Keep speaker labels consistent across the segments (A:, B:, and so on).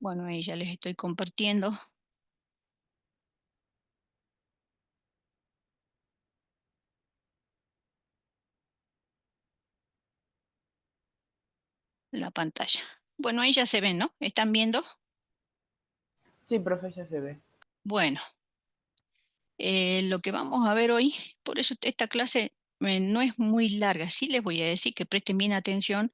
A: Bueno, ahí ya les estoy compartiendo la pantalla. Bueno, ahí ya se ven, ¿no? ¿Están viendo?
B: Sí, profe, ya se ve.
A: Bueno, lo que vamos a ver hoy, por eso esta clase no es muy larga. Sí les voy a decir que presten bien atención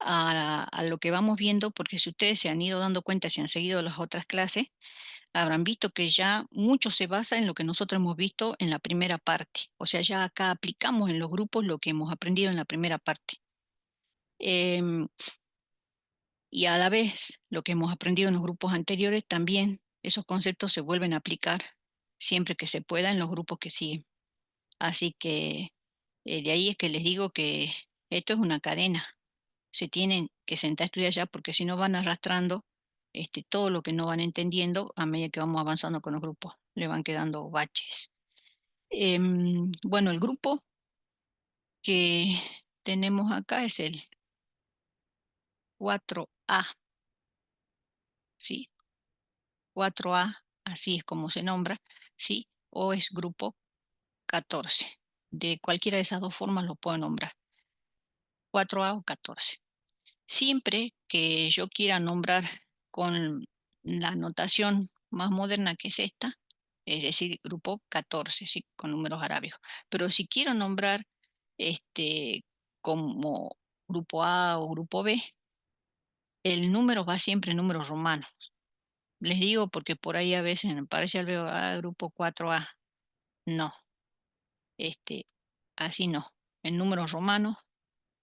A: a lo que vamos viendo, porque si ustedes se han ido dando cuenta, si han seguido las otras clases, habrán visto que ya mucho se basa en lo que nosotros hemos visto en la primera parte. O sea, ya acá aplicamos en los grupos lo que hemos aprendido en la primera parte. Em, y a la vez, lo que hemos aprendido en los grupos anteriores, también esos conceptos se vuelven a aplicar siempre que se pueda en los grupos que siguen. Así que de ahí es que les digo que esto es una cadena. Se tienen que sentar a estudiar ya porque si no van arrastrando todo lo que no van entendiendo a medida que vamos avanzando con los grupos. Le van quedando baches. Bueno, el grupo que tenemos acá es el 4A, ¿sí? 4A, así es como se nombra, ¿sí? O es grupo 14. De cualquiera de esas dos formas lo puedo nombrar, 4A o 14. Siempre que yo quiera nombrar con la notación más moderna que es esta, es decir, grupo 14, ¿sí? Con números arábigos. Pero si quiero nombrar este como grupo A o grupo B, el número va siempre en números romanos. Les digo porque por ahí a veces en parcial veo grupo 4A. No, este, así no. En números romanos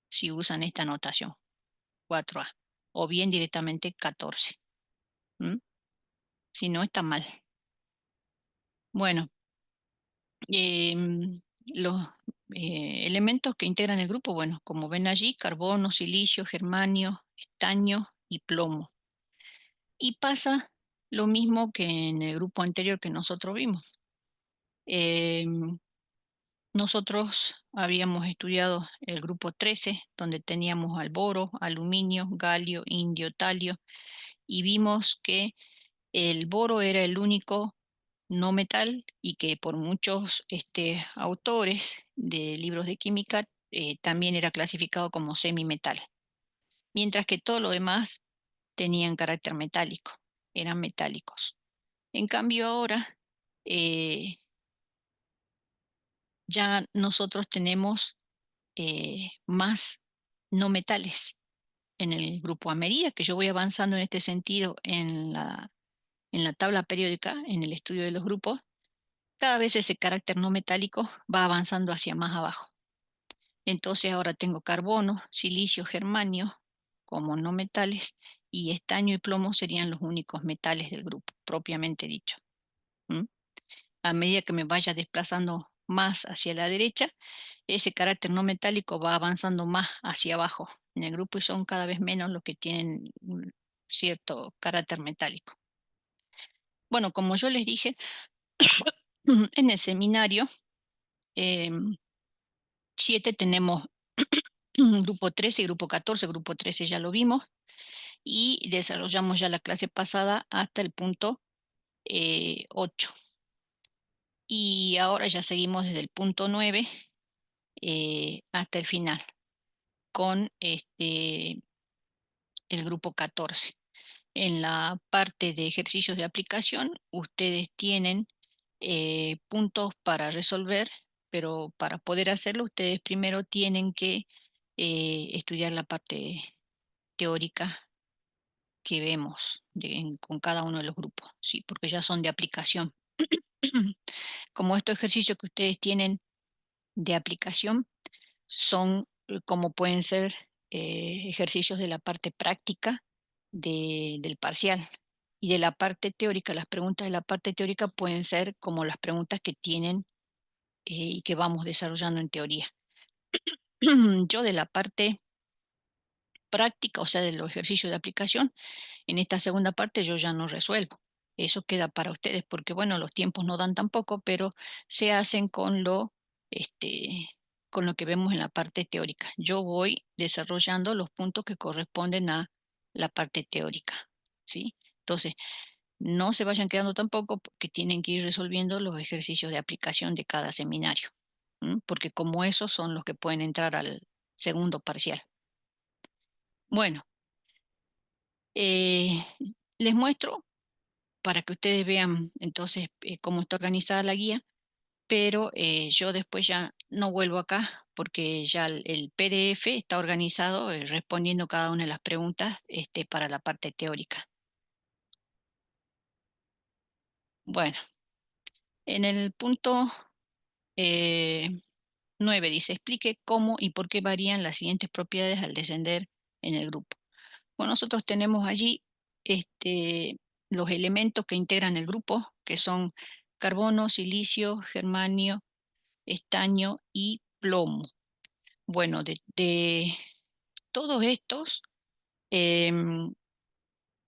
A: si usan esta notación, 4A, o bien directamente 14. ¿M? Si no, está mal. Bueno, los elementos que integran el grupo, bueno, como ven allí, carbono, silicio, germanio, estaño y plomo. Y pasa lo mismo que en el grupo anterior que nosotros vimos. Em, Nosotros habíamos estudiado el grupo 13, donde teníamos al boro, aluminio, galio, indio, talio, y vimos que el boro era el único no metal y que por muchos autores de libros de química también era clasificado como semimetal, mientras que todo lo demás tenían carácter metálico, eran metálicos. En cambio ahora eh, ya nosotros tenemos más no metales en el grupo. A medida que yo voy avanzando en este sentido en la tabla periódica, en el estudio de los grupos, cada vez ese carácter no metálico va avanzando hacia más abajo. Entonces ahora tengo carbono, silicio, germanio como no metales y estaño y plomo serían los únicos metales del grupo, propiamente dicho. ¿M? A medida que me vaya desplazando más hacia la derecha, ese carácter no metálico va avanzando más hacia abajo en el grupo y son cada vez menos los que tienen un cierto carácter metálico. Bueno, como yo les dije, en el seminario 7 tenemos grupo 13 y grupo 14. Grupo 13 ya lo vimos y desarrollamos ya la clase pasada hasta el punto 8. Y ahora ya seguimos desde el punto 9 hasta el final con el grupo 14. En la parte de ejercicios de aplicación, ustedes tienen puntos para resolver, pero para poder hacerlo, ustedes primero tienen que estudiar la parte teórica que vemos con cada uno de los grupos, sí, porque ya son de aplicación. Como estos ejercicios que ustedes tienen de aplicación son como pueden ser ejercicios de la parte práctica del parcial. Y de la parte teórica, las preguntas de la parte teórica pueden ser como las preguntas que tienen y que vamos desarrollando en teoría. Yo de la parte práctica, o sea, de los ejercicios de aplicación, en esta segunda parte yo ya no resuelvo. Eso queda para ustedes porque, bueno, los tiempos no dan tampoco, pero se hacen este, con lo que vemos en la parte teórica. Yo voy desarrollando los puntos que corresponden a la parte teórica, ¿sí? Entonces, no se vayan quedando tampoco porque tienen que ir resolviendo los ejercicios de aplicación de cada seminario, porque como esos son los que pueden entrar al segundo parcial. Bueno, eh, les muestro para que ustedes vean entonces cómo está organizada la guía, pero yo después ya no vuelvo acá porque ya el PDF está organizado respondiendo cada una de las preguntas para la parte teórica. Bueno, en el punto eh, 9 dice, explique cómo y por qué varían las siguientes propiedades al descender en el grupo. Bueno, nosotros tenemos allí los elementos que integran el grupo, que son carbono, silicio, germanio, estaño y plomo. Bueno, de todos estos, em,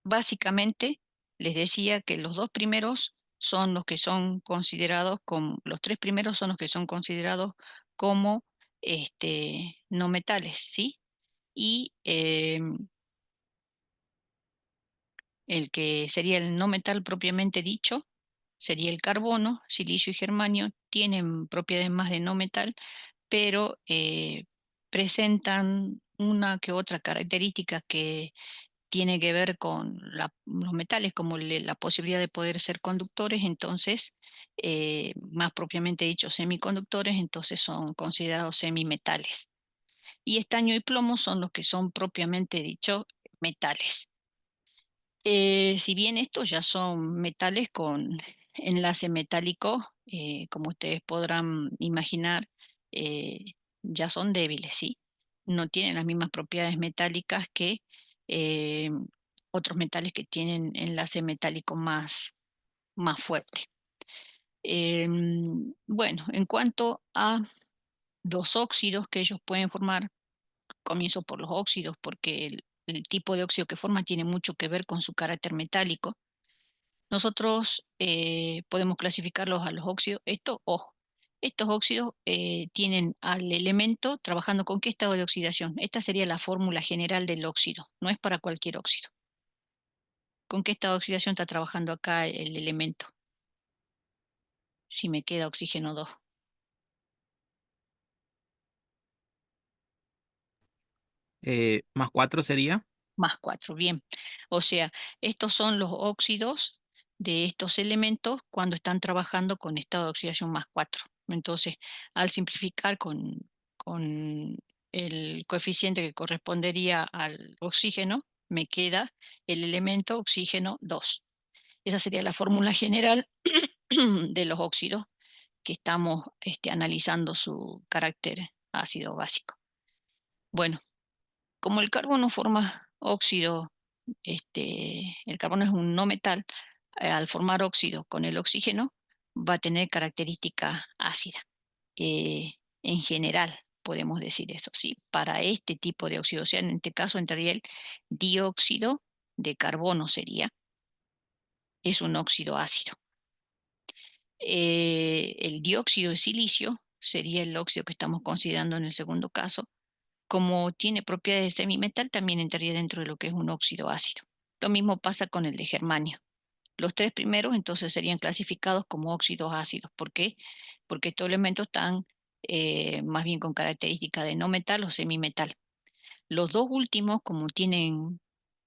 A: básicamente les decía que los dos primeros son los que son considerados como, los tres primeros son los que son considerados como no metales, ¿sí? Y el que sería el no metal propiamente dicho sería el carbono, silicio y germanio, tienen propiedades más de no metal, pero presentan una que otra característica que tiene que ver con los metales, como la posibilidad de poder ser conductores, entonces, más propiamente dicho, semiconductores, entonces son considerados semimetales. Y estaño y plomo son los que son propiamente dicho metales. Si bien estos ya son metales con enlace metálico, como ustedes podrán imaginar, ya son débiles, ¿sí? No tienen las mismas propiedades metálicas que eh, otros metales que tienen enlace metálico más fuerte. Bueno, en cuanto a los óxidos que ellos pueden formar, comienzo por los óxidos porque el tipo de óxido que forman tiene mucho que ver con su carácter metálico. Nosotros podemos clasificarlos a los óxidos. Ojo, estos óxidos tienen al elemento trabajando con qué estado de oxidación. Esta sería la fórmula general del óxido, no es para cualquier óxido. ¿Con qué estado de oxidación está trabajando acá el elemento? Si me queda oxígeno 2.
C: Más 4 sería.
A: Más 4, bien. O sea, estos son los óxidos de estos elementos cuando están trabajando con estado de oxidación más 4. Entonces, al simplificar con el coeficiente que correspondería al oxígeno, me queda el elemento oxígeno 2. Esa sería la fórmula general de los óxidos que estamos analizando su carácter ácido básico. Bueno, como el carbono forma óxido, el carbono es un no metal, al formar óxido con el oxígeno va a tener característica ácida. En general, podemos decir eso, ¿sí? Para este tipo de óxido, o sea, en este caso entraría el dióxido de carbono sería, es un óxido ácido. El dióxido de silicio sería el óxido que estamos considerando en el segundo caso. Como tiene propiedades de semimetal, también entraría dentro de lo que es un óxido ácido. Lo mismo pasa con el de germanio. Los tres primeros entonces serían clasificados como óxidos ácidos. ¿Por qué? Porque estos elementos están más bien con característica de no metal o semimetal. Los dos últimos, como tienen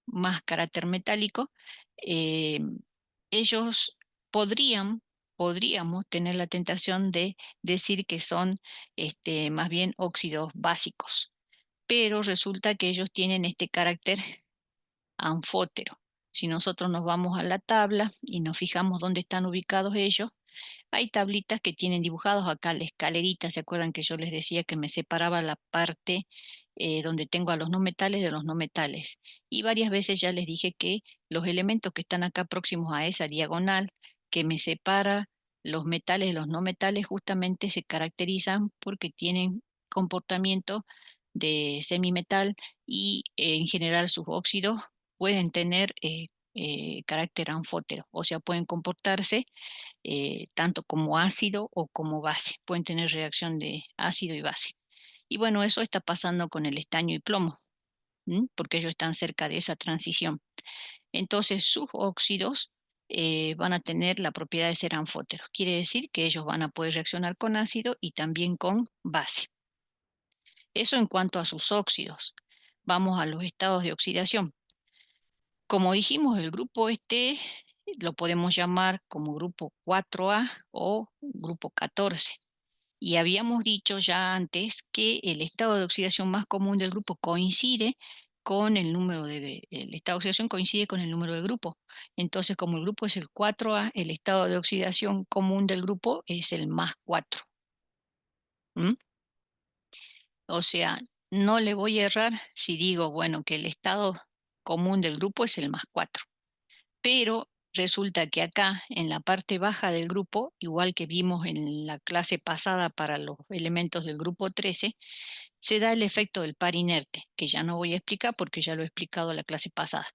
A: más carácter metálico, eh, ellos podríamos tener la tentación de decir que son más bien óxidos básicos, pero resulta que ellos tienen este carácter anfótero. Si nosotros nos vamos a la tabla y nos fijamos dónde están ubicados ellos, hay tablitas que tienen dibujados acá la escalerita. ¿Se acuerdan que yo les decía que me separaba la parte donde tengo a los no metales de los no metales? Y varias veces ya les dije que los elementos que están acá próximos a esa diagonal que me separa los metales de los no metales justamente se caracterizan porque tienen comportamiento de semimetal y en general sus óxidos pueden tener carácter anfótero, o sea, pueden comportarse tanto como ácido o como base. Pueden tener reacción de ácido y base. Y bueno, eso está pasando con el estaño y plomo, porque ellos están cerca de esa transición. Entonces sus óxidos van a tener la propiedad de ser anfóteros. Quiere decir que ellos van a poder reaccionar con ácido y también con base. Eso en cuanto a sus óxidos. Vamos a los estados de oxidación. Como dijimos, el grupo este lo podemos llamar como grupo 4A o grupo 14. Y habíamos dicho ya antes que el estado de oxidación más común del grupo coincide con el número el estado de oxidación coincide con el número de grupo. Entonces, como el grupo es el 4A, el estado de oxidación común del grupo es el más 4. ¿Mm? O sea, no le voy a errar si digo, bueno, que el estado común del grupo es el más 4. Pero resulta que acá, en la parte baja del grupo, igual que vimos en la clase pasada para los elementos del grupo 13, se da el efecto del par inerte, que ya no voy a explicar porque ya lo he explicado la clase pasada.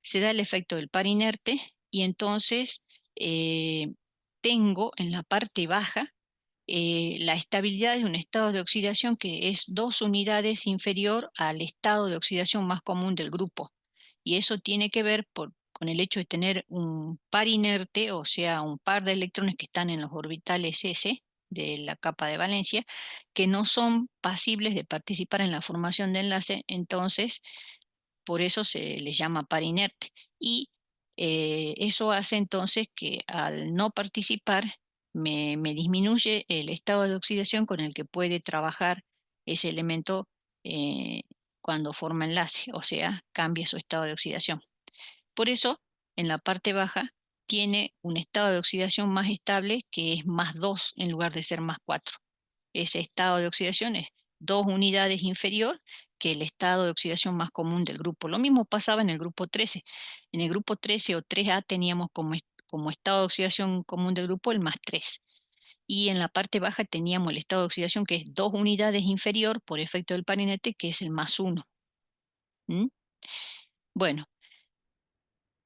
A: Se da el efecto del par inerte y entonces eh, tengo en la parte baja la estabilidad de un estado de oxidación que es 2 unidades inferior al estado de oxidación más común del grupo. Y eso tiene que ver con el hecho de tener un par inerte, o sea, un par de electrones que están en los orbitales S de la capa de valencia, que no son pasibles de participar en la formación de enlace. Entonces, por eso se les llama par inerte. Y eso hace entonces que al no participar me disminuye el estado de oxidación con el que puede trabajar ese elemento eh, cuando forma enlace, o sea, cambia su estado de oxidación. Por eso, en la parte baja, tiene un estado de oxidación más estable que es más 2 en lugar de ser más 4. Ese estado de oxidación es 2 unidades inferior que el estado de oxidación más común del grupo. Lo mismo pasaba en el grupo 13. En el grupo 13 o 3A teníamos como estado de oxidación común del grupo el más 3. Y en la parte baja teníamos el estado de oxidación que es 2 unidades inferior por efecto del parinete, que es el más 1. ¿Mm? Bueno,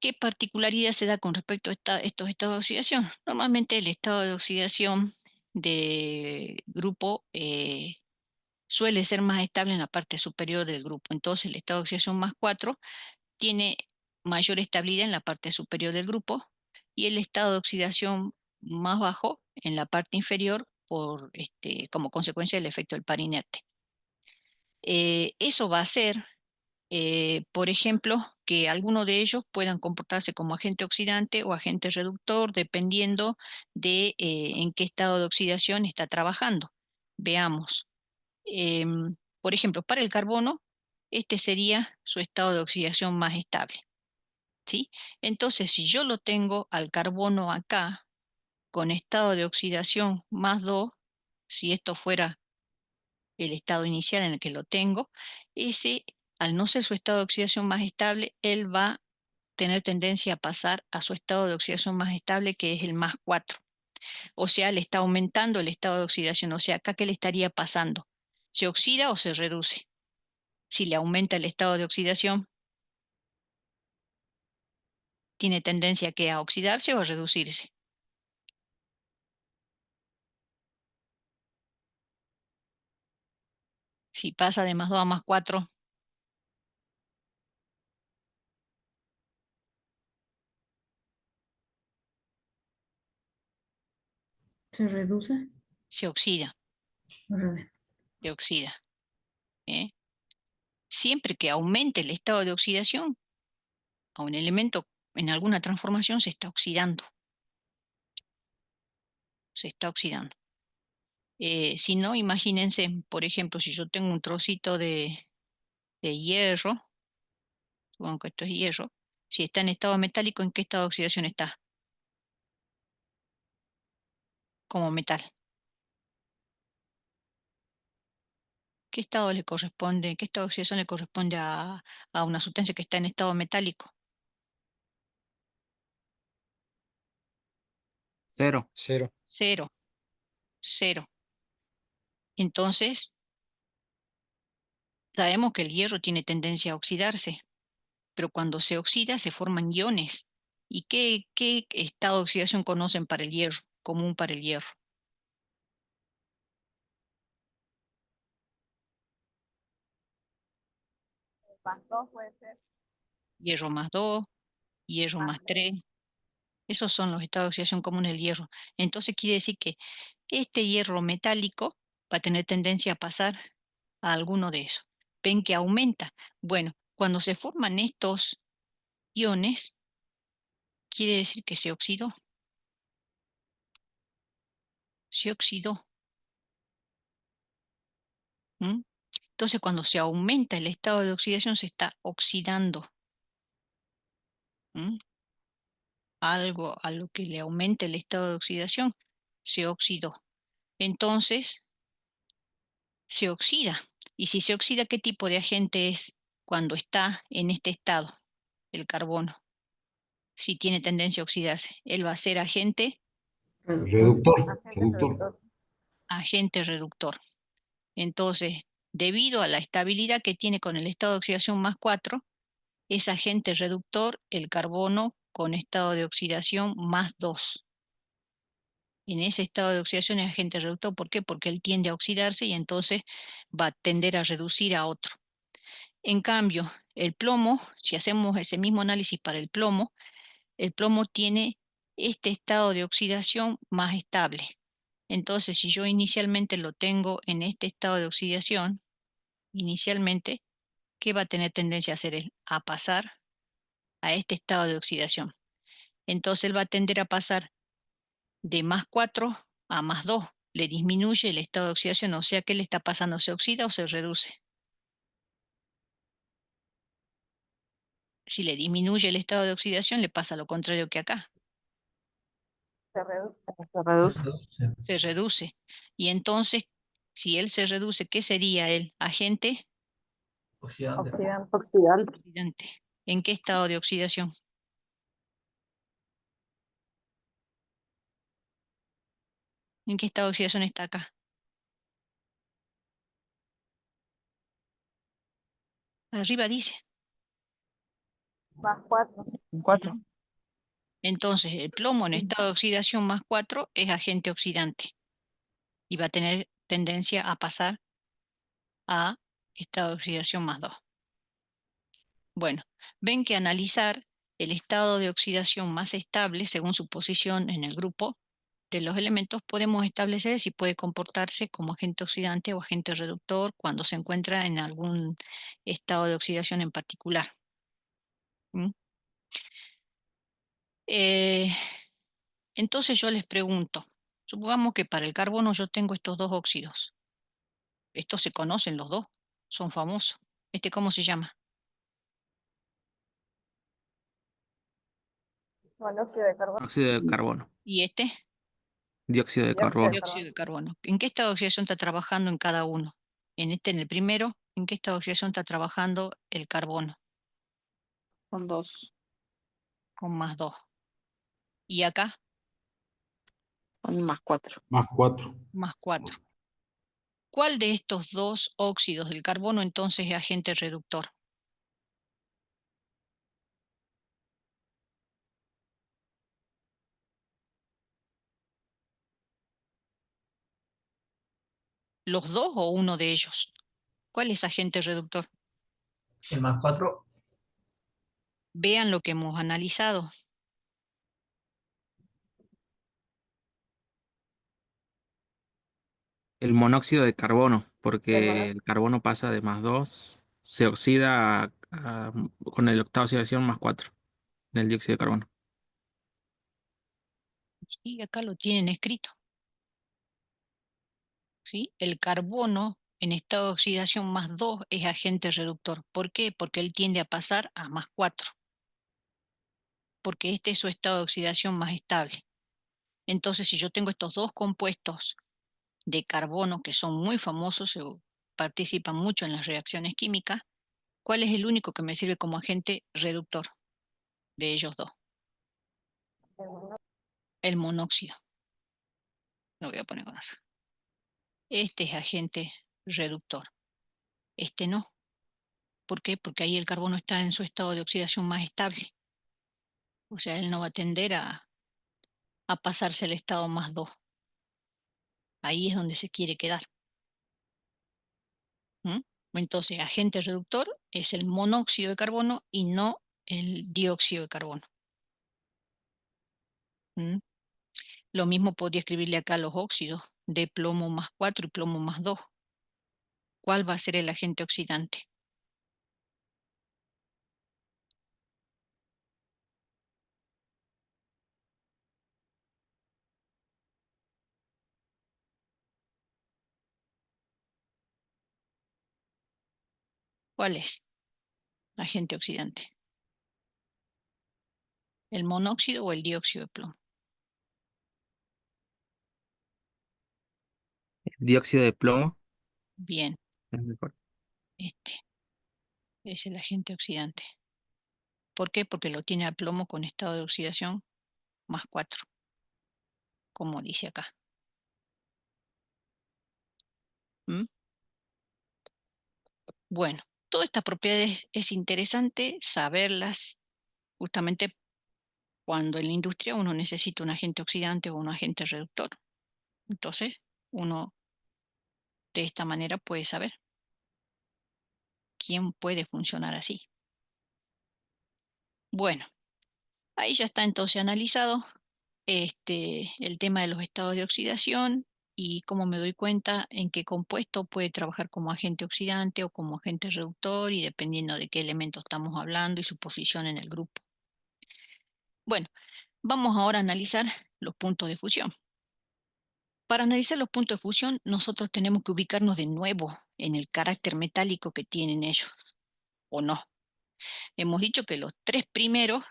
A: ¿qué particularidad se da con respecto a estos estados de oxidación? Normalmente el estado de oxidación de grupo suele ser más estable en la parte superior del grupo. Entonces, el estado de oxidación más 4 tiene mayor estabilidad en la parte superior del grupo y el estado de oxidación más bajo en la parte inferior como consecuencia del efecto del par inerte. Eso va a hacer, por ejemplo, que alguno de ellos puedan comportarse como agente oxidante o agente reductor, dependiendo de en qué estado de oxidación está trabajando. Veamos. Em, por ejemplo, para el carbono, este sería su estado de oxidación más estable, ¿sí? Entonces, si yo lo tengo al carbono acá con estado de oxidación más 2, si esto fuera el estado inicial en el que lo tengo, ese, al no ser su estado de oxidación más estable, él va a tener tendencia a pasar a su estado de oxidación más estable, que es el más 4. O sea, le está aumentando el estado de oxidación. O sea, acá, ¿qué le estaría pasando? ¿Se oxida o se reduce? Si le aumenta el estado de oxidación, tiene tendencia que a oxidarse o a reducirse. Si pasa de más 2 a más 4,
D: ¿Se reduce?
A: se oxida,
D: Al revés.
A: se oxida. ¿Eh? Siempre que aumente el estado de oxidación a un elemento en alguna transformación, se está oxidando. Se está oxidando. Si no, imagínense, por ejemplo, si yo tengo un trocito de hierro, supongo que esto es hierro, si está en estado metálico, ¿en qué estado de oxidación está? Como metal. ¿Qué estado le corresponde, qué estado de oxidación le corresponde a una sustancia que está en estado metálico?
C: 0.
E: Cero.
A: Cero, cero. Entonces, sabemos que el hierro tiene tendencia a oxidarse, pero cuando se oxida se forman iones. ¿Y qué estado de oxidación conocen para el hierro, común para el hierro?
B: Más 2 puede ser.
A: Hierro más 2, hierro más 3. Esos son los estados de oxidación comunes del hierro. Entonces quiere decir que este hierro metálico va a tener tendencia a pasar a alguno de esos. Ven que aumenta. Bueno, cuando se forman estos iones, quiere decir que se oxidó. Se oxidó. ¿Mm? Entonces, cuando se aumenta el estado de oxidación, se está oxidando. ¿Mm? Algo a lo que le aumente el estado de oxidación, se oxidó. Entonces, se oxida. Y si se oxida, ¿qué tipo de agente es cuando está en este estado? El carbono. Si tiene tendencia a oxidarse, él va a ser agente,
D: Reductor.
B: Reductor.
A: agente reductor. Entonces, debido a la estabilidad que tiene con el estado de oxidación más 4, es agente reductor el carbono con estado de oxidación más 2. En ese estado de oxidación es agente reductor. ¿Por qué? Porque él tiende a oxidarse y entonces va a tender a reducir a otro. En cambio, el plomo, si hacemos ese mismo análisis para el plomo tiene este estado de oxidación más estable. Entonces, si yo inicialmente lo tengo en este estado de oxidación, inicialmente, ¿qué va a tener tendencia a hacer él? A pasar a este estado de oxidación. Entonces, él va a tender a pasar de más 4 a más 2. Le disminuye el estado de oxidación, o sea, ¿qué le está pasando? ¿Se oxida o se reduce? Si le disminuye el estado de oxidación, le pasa lo contrario que acá,
B: Se reduce. Se reduce.
A: se reduce. Y entonces, si él se reduce, ¿qué sería el agente
B: Oxidante. Oxidante.
A: oxidante? ¿En qué estado de oxidación? ¿En qué estado de oxidación está acá? Arriba dice.
B: Más 4. 4.
A: Entonces, el plomo en estado de oxidación más 4 es agente oxidante y va a tener tendencia a pasar a estado de oxidación más 2. Bueno, ven que analizar el estado de oxidación más estable según su posición en el grupo de los elementos, podemos establecer si puede comportarse como agente oxidante o agente reductor cuando se encuentra en algún estado de oxidación en particular. ¿Mm? Eh, entonces yo les pregunto, supongamos que para el carbono yo tengo estos dos óxidos. Estos se conocen los dos, son famosos. ¿Este cómo se llama?
B: Monóxido de carbono.
C: Óxido de carbono.
A: ¿Y este?
C: Dióxido de
B: Dióxido de
C: carbono.
A: Dióxido de carbono. ¿En qué estado de oxidación está trabajando en cada uno? En el primero, ¿en qué estado de oxidación está trabajando el carbono?
B: Con 2.
A: Con más 2. ¿Y acá?
B: Con más 4.
D: Más 4.
A: Más 4. ¿Cuál de estos dos óxidos del carbono entonces es agente reductor? ¿Los dos o uno de ellos? ¿Cuál es agente reductor?
E: El más 4.
A: Vean lo que hemos analizado.
C: El monóxido de carbono,
B: El
C: porque
B: monóxido.
C: el carbono pasa de más 2, se oxida con el octavo de oxidación más 4 en el dióxido de carbono.
A: Sí, acá lo tienen escrito. ¿Sí? El carbono en estado de oxidación más 2 es agente reductor. ¿Por qué? Porque él tiende a pasar a más 4. Porque este es su estado de oxidación más estable. Entonces, si yo tengo estos dos compuestos de carbono que son muy famosos, participan mucho en las reacciones químicas, ¿cuál es el único que me sirve como agente reductor de ellos dos? El monóxido. Lo voy a poner con eso. Este es agente reductor. Este no. ¿Por qué? Porque ahí el carbono está en su estado de oxidación más estable. O sea, él no va a tender a pasarse al estado más 2. Ahí es donde se quiere quedar. ¿Mm? Entonces, agente reductor es el monóxido de carbono y no el dióxido de carbono. ¿Mm? Lo mismo podría escribirle acá los óxidos de plomo más 4 y plomo más 2. ¿Cuál va a ser el agente oxidante? ¿Cuál es agente oxidante? ¿El monóxido o el dióxido de plomo?
C: Dióxido de plomo
A: Bien,
C: es mejor.
A: este es el agente oxidante. ¿Por qué? Porque lo tiene a plomo con estado de oxidación más 4, como dice acá. ¿Mm? Bueno, todas estas propiedades es interesante saberlas justamente cuando en la industria uno necesita un agente oxidante o un agente reductor. Entonces, uno de esta manera puede saber quién puede funcionar así. Bueno, ahí ya está entonces analizado el tema de los estados de oxidación y cómo me doy cuenta en qué compuesto puede trabajar como agente oxidante o como agente reductor y dependiendo de qué elemento estamos hablando y su posición en el grupo. Bueno, vamos ahora a analizar los puntos de fusión. Para analizar los puntos de fusión, nosotros tenemos que ubicarnos de nuevo en el carácter metálico que tienen ellos, ¿o no? Hemos dicho que los tres primeros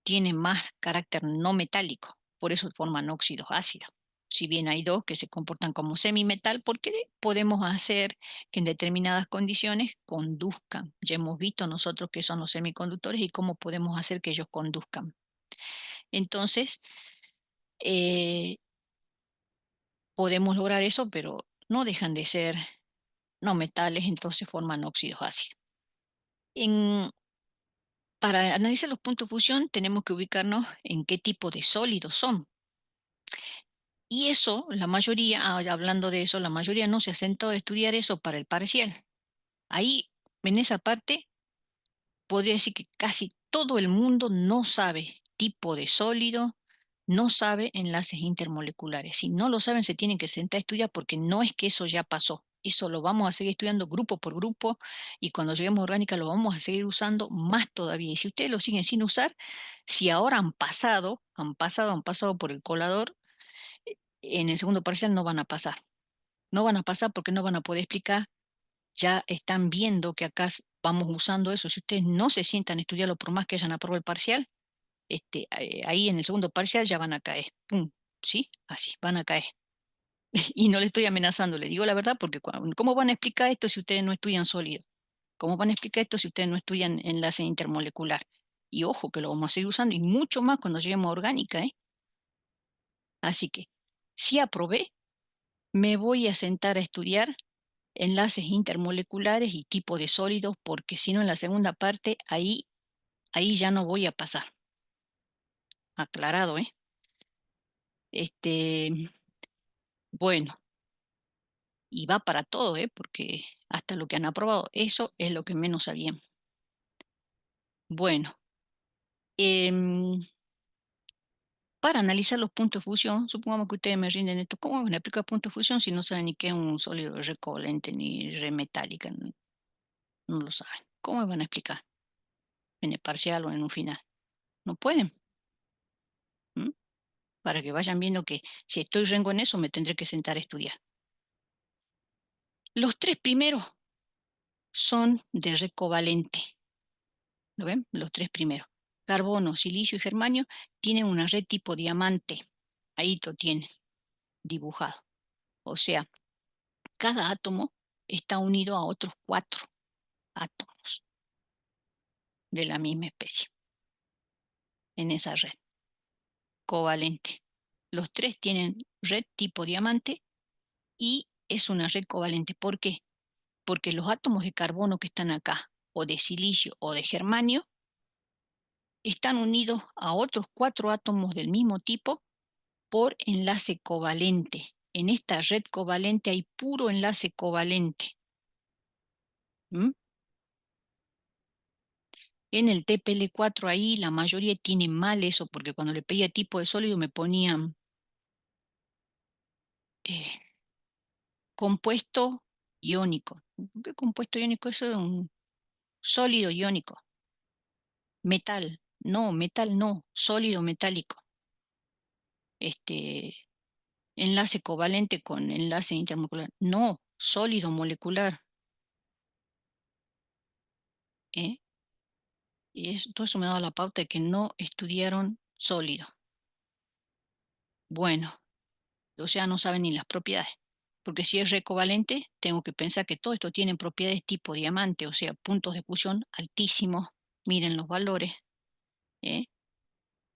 A: tienen más carácter no metálico, por eso forman óxidos ácidos. Si bien hay dos que se comportan como semimetal, porque podemos hacer que en determinadas condiciones conduzcan. Ya hemos visto nosotros qué son los semiconductores y cómo podemos hacer que ellos conduzcan. Entonces, eh, podemos lograr eso, pero no dejan de ser no metales, entonces forman óxidos ácidos. Para analizar los puntos de fusión tenemos que ubicarnos en qué tipo de sólidos son. Y eso, la mayoría, hablando de eso, la mayoría no se ha sentado a estudiar eso para el parcial. Ahí, en esa parte, podría decir que casi todo el mundo no sabe tipo de sólido, no sabe enlaces intermoleculares. Si no lo saben, se tienen que sentar a estudiar porque no es que eso ya pasó. Eso lo vamos a seguir estudiando grupo por grupo y cuando lleguemos a orgánica lo vamos a seguir usando más todavía. Y si ustedes lo siguen sin usar, si ahora han pasado por el colador, en el segundo parcial no van a pasar. No van a pasar porque no van a poder explicar. Ya están viendo que acá vamos usando eso. Si ustedes no se sientan a estudiarlo por más que hayan aprobado el parcial, ahí en el segundo parcial ya van a caer. ¡Pum! ¿Sí? Así, van a caer. Y no le estoy amenazando, le digo la verdad, porque ¿cómo van a explicar esto si ustedes no estudian sólido? ¿Cómo van a explicar esto si ustedes no estudian enlace intermolecular? Y ojo, que lo vamos a seguir usando y mucho más cuando lleguemos a orgánica, ¿eh? Así que, si aprobé, me voy a sentar a estudiar enlaces intermoleculares y tipo de sólidos, porque si no en la segunda parte, ahí ya no voy a pasar. Aclarado, ¿eh? Este, bueno, y va para todo, ¿eh? Porque hasta lo que han aprobado, eso es lo que menos sabían. Bueno, em, para analizar los puntos de fusión, supongamos que ustedes me rinden esto. ¿Cómo van a aplicar puntos de fusión si no saben ni qué es un sólido recovalente ni remetálica? No, no lo saben. ¿Cómo me van a explicar? ¿En el parcial o en un final? No pueden. ¿M? Para que vayan viendo que si estoy rengo en eso, me tendré que sentar a estudiar. Los tres primeros son de red covalente. ¿Lo ven? Los tres primeros. Carbono, silicio y germanio tienen una red tipo diamante. Ahí lo tienen dibujado. O sea, cada átomo está unido a otros 4 átomos de la misma especie en esa red covalente. Los tres tienen red tipo diamante y es una red covalente. ¿Por qué? Porque los átomos de carbono que están acá, o de silicio o de germanio, están unidos a otros 4 átomos del mismo tipo por enlace covalente. En esta red covalente hay puro enlace covalente. ¿Mm? En el TPL4 ahí la mayoría tiene mal eso, porque cuando le pedía tipo de sólido me ponían eh, compuesto iónico. ¿Qué compuesto iónico? Eso es un sólido iónico. Metal no, sólido metálico. Este, enlace covalente con enlace intermolecular. No, sólido molecular. ¿Eh? Todo eso me daba la pauta de que no estudiaron sólido. Bueno, o sea, no saben ni las propiedades. Porque si es recovalente, tengo que pensar que todo esto tiene propiedades tipo diamante, o sea, puntos de fusión altísimos. Miren los valores, ¿eh?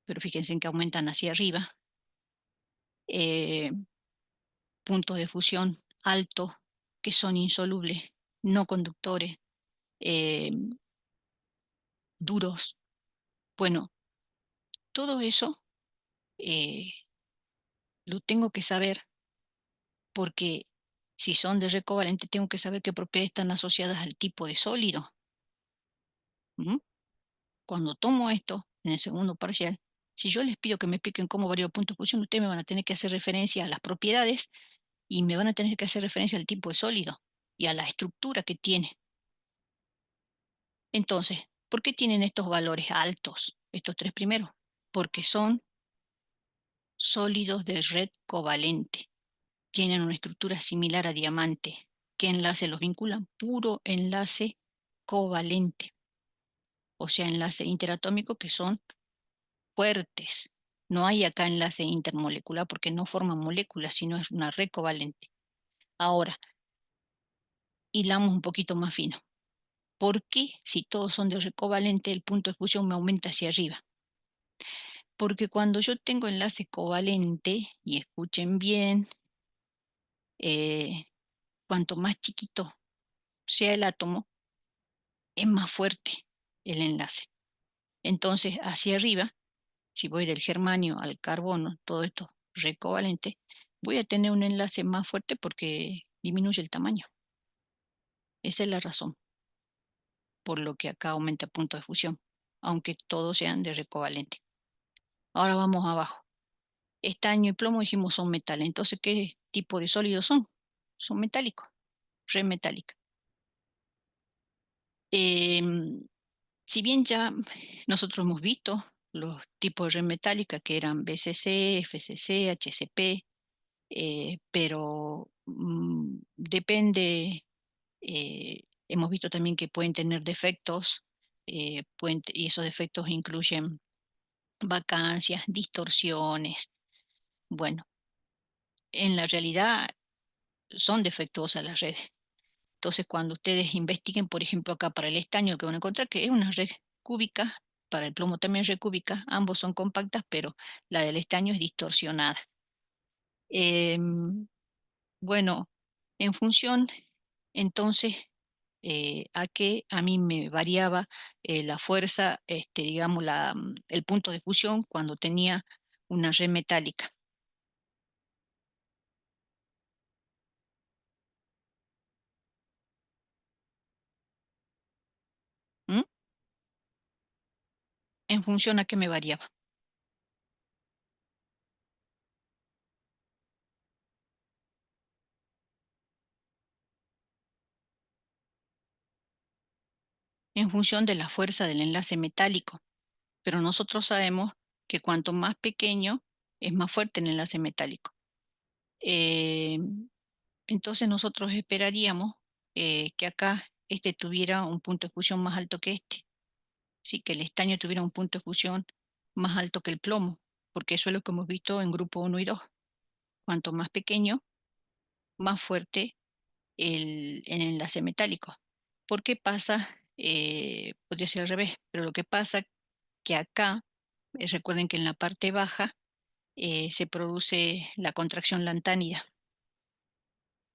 A: Pero fíjense en que aumentan hacia arriba. Eh, puntos de fusión altos que son insolubles, no conductores, eh, duros. Bueno, todo eso eh, lo tengo que saber porque si son de recovalente, tengo que saber qué propiedades están asociadas al tipo de sólido. ¿Mm? Cuando tomo esto en el segundo parcial, si yo les pido que me expliquen cómo varía el punto de fusión, ustedes me van a tener que hacer referencia a las propiedades y me van a tener que hacer referencia al tipo de sólido y a la estructura que tiene. Entonces, ¿por qué tienen estos valores altos, estos tres primeros? Porque son sólidos de red covalente. Tienen una estructura similar a diamante. ¿Qué enlace los vinculan? Puro enlace covalente, o sea, enlace interatómico que son fuertes. No hay acá enlace intermolecular porque no forman moléculas, sino es una red covalente. Ahora, hilamos un poquito más fino. ¿Por qué, si todos son de red covalente, el punto de fusión me aumenta hacia arriba? Porque cuando yo tengo enlace covalente, y escuchen bien, eh, cuanto más chiquito sea el átomo, es más fuerte el enlace. Entonces, hacia arriba, si voy del germanio al carbono, todo esto recovalente, voy a tener un enlace más fuerte porque disminuye el tamaño. Esa es la razón por lo que acá aumenta el punto de fusión, aunque todos sean de recovalente. Ahora vamos abajo. Estaño y plomo dijimos son metales. Entonces, ¿qué tipo de sólidos son? Son metálicos, red metálica. Em, si bien ya nosotros hemos visto los tipos de red metálica que eran BCC, FCC, HCP, pero depende, hemos visto también que pueden tener defectos, y esos defectos incluyen vacancias, distorsiones. Bueno, en la realidad son defectuosas las redes. Entonces, cuando ustedes investiguen, por ejemplo, acá para el estaño, lo que van a encontrar que es una red cúbica, para el plomo también es red cúbica, ambos son compactas, pero la del estaño es distorsionada. Em, bueno, en función, entonces, a que a mí me variaba la fuerza, digamos, el punto de fusión cuando tenía una red metálica. ¿Mm? En función a que me variaba. En función de la fuerza del enlace metálico. Pero nosotros sabemos que cuanto más pequeño es más fuerte el enlace metálico. Eh, entonces nosotros esperaríamos que acá este tuviera un punto de fusión más alto que este, sí, que el estaño tuviera un punto de fusión más alto que el plomo, porque eso es lo que hemos visto en grupo 1 y 2. Cuanto más pequeño, más fuerte el enlace metálico. ¿Por qué pasa? Podría ser al revés, pero lo que pasa que acá, recuerden que en la parte baja se produce la contracción lantánida.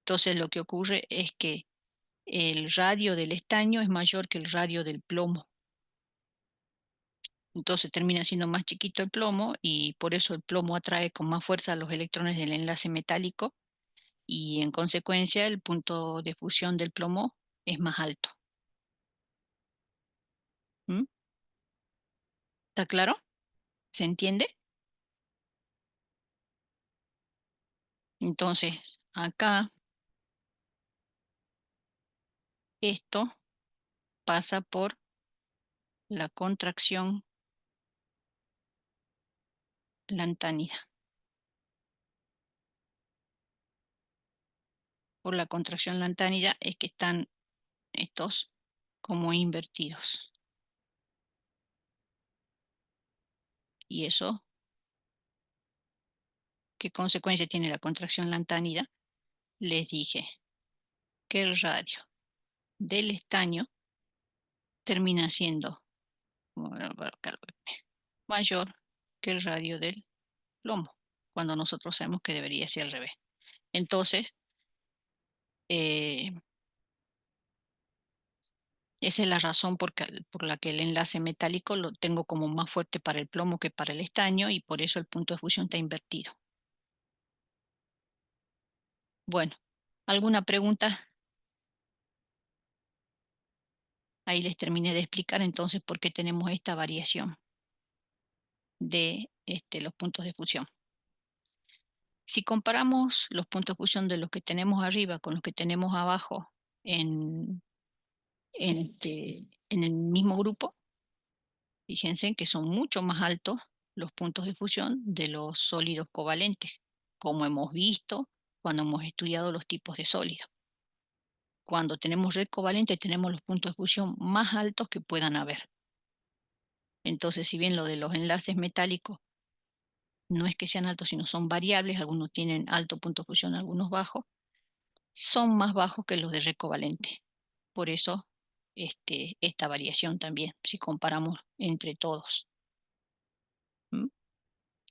A: Entonces lo que ocurre es que el radio del estaño es mayor que el radio del plomo. Entonces termina siendo más chiquito el plomo y por eso el plomo atrae con más fuerza los electrones del enlace metálico y en consecuencia el punto de fusión del plomo es más alto. ¿Mm? ¿Está claro? ¿Se entiende? Entonces, acá esto pasa por la contracción lantánida. Por la contracción lantánida es que están estos como invertidos. Y eso, ¿qué consecuencia tiene la contracción lantánida? Les dije que el radio del estaño termina siendo mayor que el radio del plomo, cuando nosotros sabemos que debería ser al revés. Entonces, eh, esa es la razón por la que el enlace metálico lo tengo como más fuerte para el plomo que para el estaño y por eso el punto de fusión está invertido. Bueno, ¿alguna pregunta? Ahí les terminé de explicar entonces por qué tenemos esta variación de los puntos de fusión. Si comparamos los puntos de fusión de los que tenemos arriba con los que tenemos abajo en, en el mismo grupo, fíjense que son mucho más altos los puntos de fusión de los sólidos covalentes, como hemos visto cuando hemos estudiado los tipos de sólidos. Cuando tenemos red covalente tenemos los puntos de fusión más altos que puedan haber. Entonces, si bien lo de los enlaces metálicos no es que sean altos, sino son variables, algunos tienen alto punto de fusión, algunos bajos, son más bajos que los de red covalente. Por eso, esta variación también, si comparamos entre todos. ¿Mm?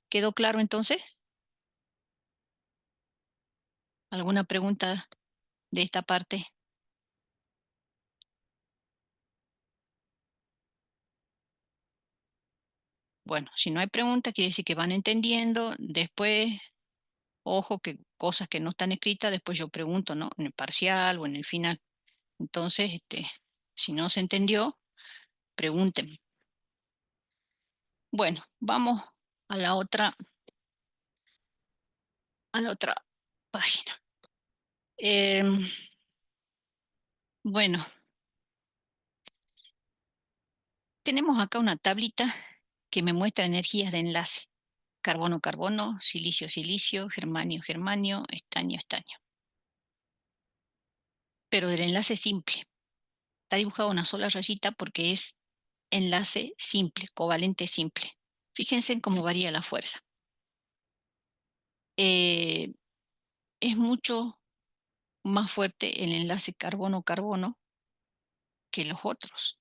A: ¿Quedó claro entonces? ¿Alguna pregunta de esta parte? Bueno, si no hay pregunta, quiere decir que van entendiendo. Después, ojo, que cosas que no están escritas, después yo pregunto, ¿no? En el parcial o en el final. Entonces, si no se entendió, pregúntenme. Bueno, vamos a a la otra página. Bueno, tenemos acá una tablita que me muestra energías de enlace. Carbono-carbono, silicio-silicio, germanio-germanio, estaño-estaño. Pero del enlace simple. Está dibujada una sola rayita porque es enlace simple, covalente simple. Fíjense en cómo varía la fuerza. Es mucho más fuerte el enlace carbono-carbono que los otros,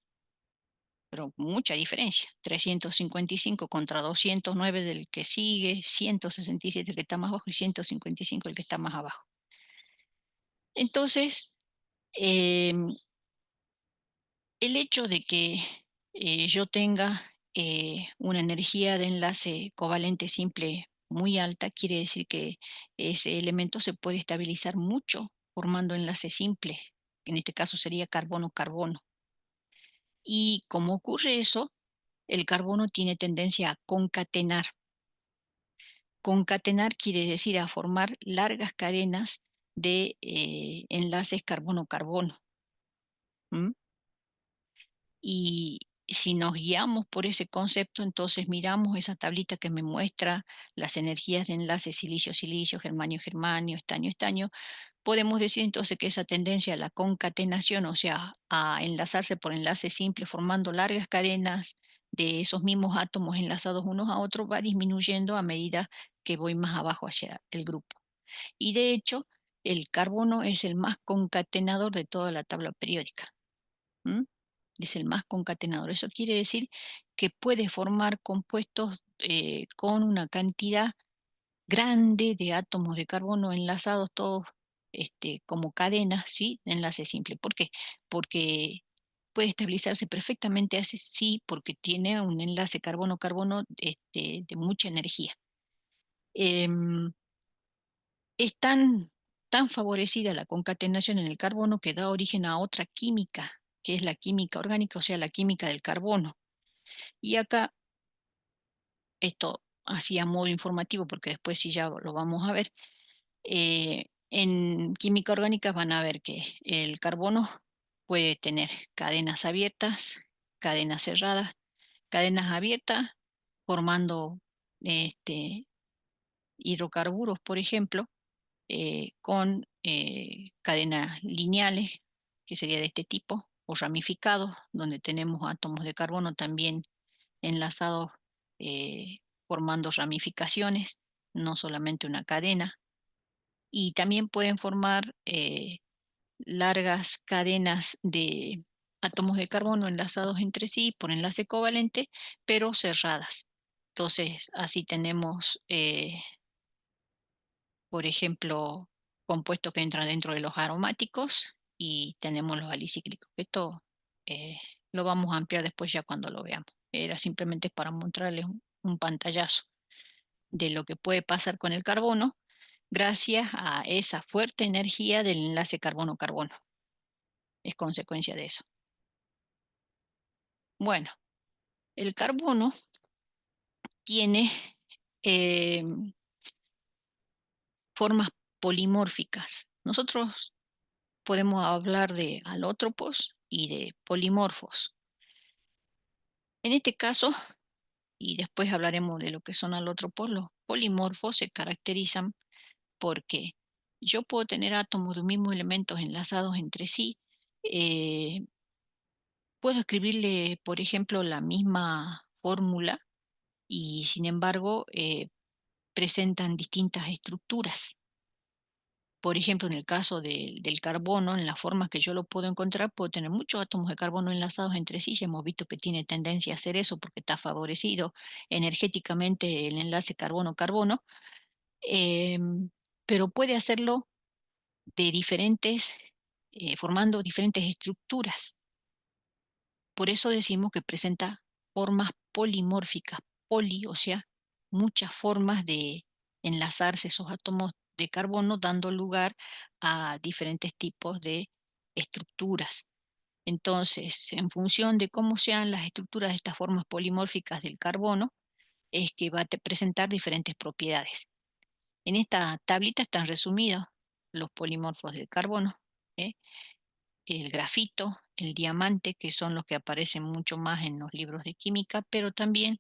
A: pero mucha diferencia. 355 contra 209 del que sigue, 167 el que está más abajo y 155 el que está más abajo. Entonces, el hecho de que yo tenga una energía de enlace covalente simple muy alta, quiere decir que ese elemento se puede estabilizar mucho formando enlace simple. En este caso sería carbono-carbono. Y como ocurre eso, el carbono tiene tendencia a concatenar. Concatenar quiere decir a formar largas cadenas de enlaces carbono-carbono. ¿Mm? Y si nos guiamos por ese concepto, entonces miramos esa tablita que me muestra las energías de enlace silicio-silicio, germanio-germanio, estaño-estaño. Podemos decir entonces que esa tendencia a la concatenación, o sea, a enlazarse por enlace simple formando largas cadenas de esos mismos átomos enlazados unos a otros, va disminuyendo a medida que voy más abajo hacia el grupo. Y de hecho, el carbono es el más concatenador de toda la tabla periódica. ¿Mm? Es el más concatenador. Eso quiere decir que puede formar compuestos con una cantidad grande de átomos de carbono enlazados todos como cadenas, ¿sí? De enlace simple. ¿Por qué? Porque puede estabilizarse perfectamente así porque tiene un enlace carbono-carbono de mucha energía. Es tan favorecida la concatenación en el carbono que da origen a otra química, que es la química orgánica, o sea, la química del carbono. Y acá esto así a modo informativo, porque después sí ya lo vamos a ver. En química orgánica van a ver que el carbono puede tener cadenas abiertas, cadenas cerradas, cadenas abiertas formando hidrocarburos, por ejemplo, con cadenas lineales, que sería de este tipo, o ramificados, donde tenemos átomos de carbono también enlazados, formando ramificaciones, no solamente una cadena. Y también pueden formar largas cadenas de átomos de carbono enlazados entre sí por enlace covalente, pero cerradas. Entonces, así tenemos, por ejemplo, compuestos que entran dentro de los aromáticos y tenemos los alicíclicos. Esto lo vamos a ampliar después ya cuando lo veamos. Era simplemente para mostrarles un pantallazo de lo que puede pasar con el carbono gracias a esa fuerte energía del enlace carbono-carbono. Es consecuencia de eso. Bueno, el carbono tiene eh, formas polimórficas. Nosotros podemos hablar de alótropos y de polimorfos. En este caso, y después hablaremos de lo que son alótropos, los polimorfos se caracterizan porque yo puedo tener átomos de un mismo elemento enlazados entre sí. eh, Puedo escribirle, por ejemplo, la misma fórmula y sin embargo presentan distintas estructuras. Por ejemplo, en el caso del carbono, en las formas que yo lo puedo encontrar, puedo tener muchos átomos de carbono enlazados entre sí. Ya hemos visto que tiene tendencia a hacer eso porque está favorecido energéticamente el enlace carbono-carbono, pero puede hacerlo de diferentes, formando diferentes estructuras. Por eso decimos que presenta formas polimórficas, poli, o sea, muchas formas de enlazarse esos átomos de carbono, dando lugar a diferentes tipos de estructuras. Entonces, en función de cómo sean las estructuras de estas formas polimórficas del carbono, es que va a presentar diferentes propiedades. En esta tablita están resumidos los polimorfos del carbono, ¿eh? El grafito, el diamante, que son los que aparecen mucho más en los libros de química, pero también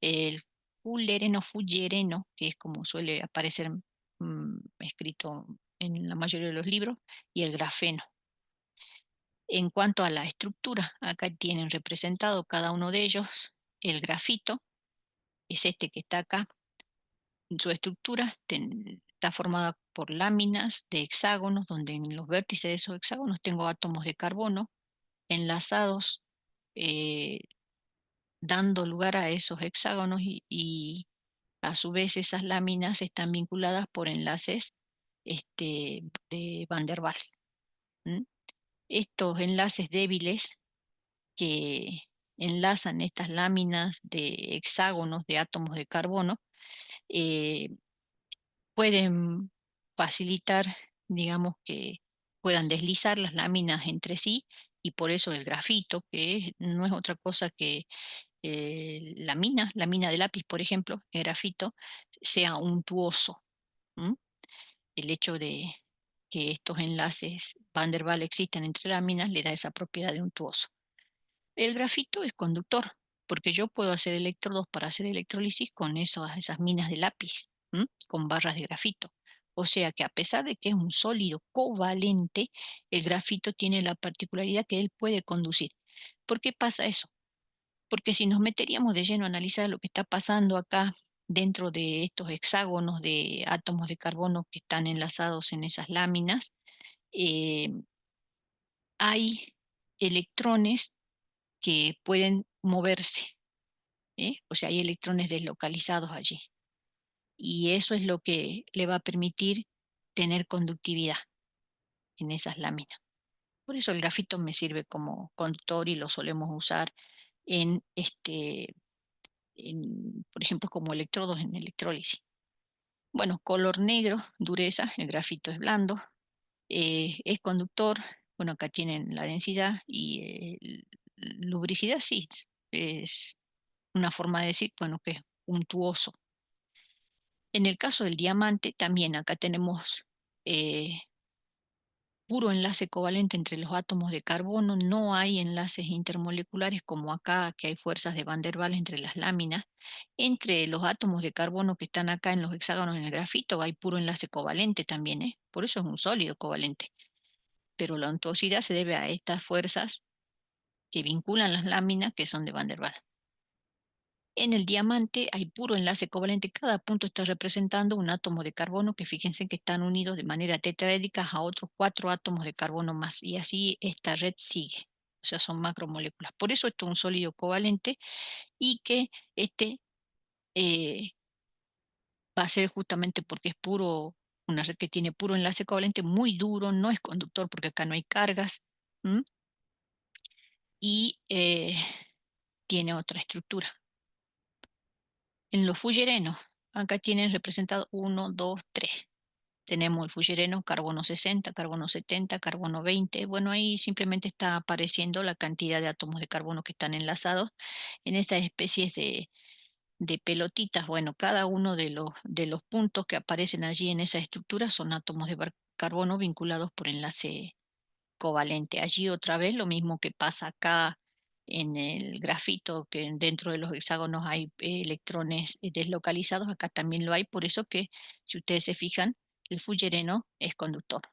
A: el fullereno, que es como suele aparecer escrito en la mayoría de los libros, y el grafeno. En cuanto a la estructura, acá tienen representado cada uno de ellos. El grafito es este que está acá. Su estructura está formada por láminas de hexágonos, donde en los vértices de esos hexágonos tengo átomos de carbono enlazados, eh, dando lugar a esos hexágonos y a su vez esas láminas están vinculadas por enlaces de Van der Waals. ¿Mm? Estos enlaces débiles que enlazan estas láminas de hexágonos de átomos de carbono eh, pueden facilitar, digamos, que puedan deslizar las láminas entre sí y por eso el grafito, que no es otra cosa que la mina de lápiz, por ejemplo, el grafito, sea untuoso. ¿M? El hecho de que estos enlaces Van der Waals existan entre láminas le da esa propiedad de untuoso. El grafito es conductor, porque yo puedo hacer electrodos para hacer electrólisis con esas minas de lápiz, con barras de grafito. O sea que a pesar de que es un sólido covalente, el grafito tiene la particularidad que él puede conducir. ¿Por qué pasa eso? Porque si nos meteríamos de lleno a analizar lo que está pasando acá dentro de estos hexágonos de átomos de carbono que están enlazados en esas láminas, eh, hay electrones que pueden moverse, o sea, hay electrones deslocalizados allí. Y eso es lo que le va a permitir tener conductividad en esas láminas. Por eso el grafito me sirve como conductor y lo solemos usar en por ejemplo, como electrodos en electrólisis. Bueno, color negro, dureza, el grafito es blando, es conductor, bueno, acá tienen la densidad y lubricidad, sí, es una forma de decir, bueno, que es untuoso. En el caso del diamante, también acá tenemos puro enlace covalente entre los átomos de carbono, no hay enlaces intermoleculares como acá, que hay fuerzas de Van der Waals entre las láminas. Entre los átomos de carbono que están acá en los hexágonos en el grafito hay puro enlace covalente también, ¿eh? Por eso es un sólido covalente. Pero la untuosidad se debe a estas fuerzas que vinculan las láminas que son de Van der Waals. En el diamante hay puro enlace covalente. Cada punto está representando un átomo de carbono que fíjense que están unidos de manera tetraédrica a otros 4 átomos de carbono más. Y así esta red sigue. O sea, son macromoléculas. Por eso esto es un sólido covalente y que este va a ser justamente porque es puro, una red que tiene puro enlace covalente, muy duro, no es conductor porque acá no hay cargas. ¿M? Y tiene otra estructura. En los fullerenos, acá tienen representado 1, 2, 3. Tenemos el fullereno carbono 60, carbono 70, carbono 20. Bueno, ahí simplemente está apareciendo la cantidad de átomos de carbono que están enlazados en estas especies de pelotitas. Bueno, cada uno de los puntos que aparecen allí en esa estructura son átomos de carbono vinculados por enlace covalente. Allí otra vez lo mismo que pasa acá en el grafito, que dentro de los hexágonos hay electrones deslocalizados, acá también lo hay, por eso que si ustedes se fijan, el fullereno es conductor.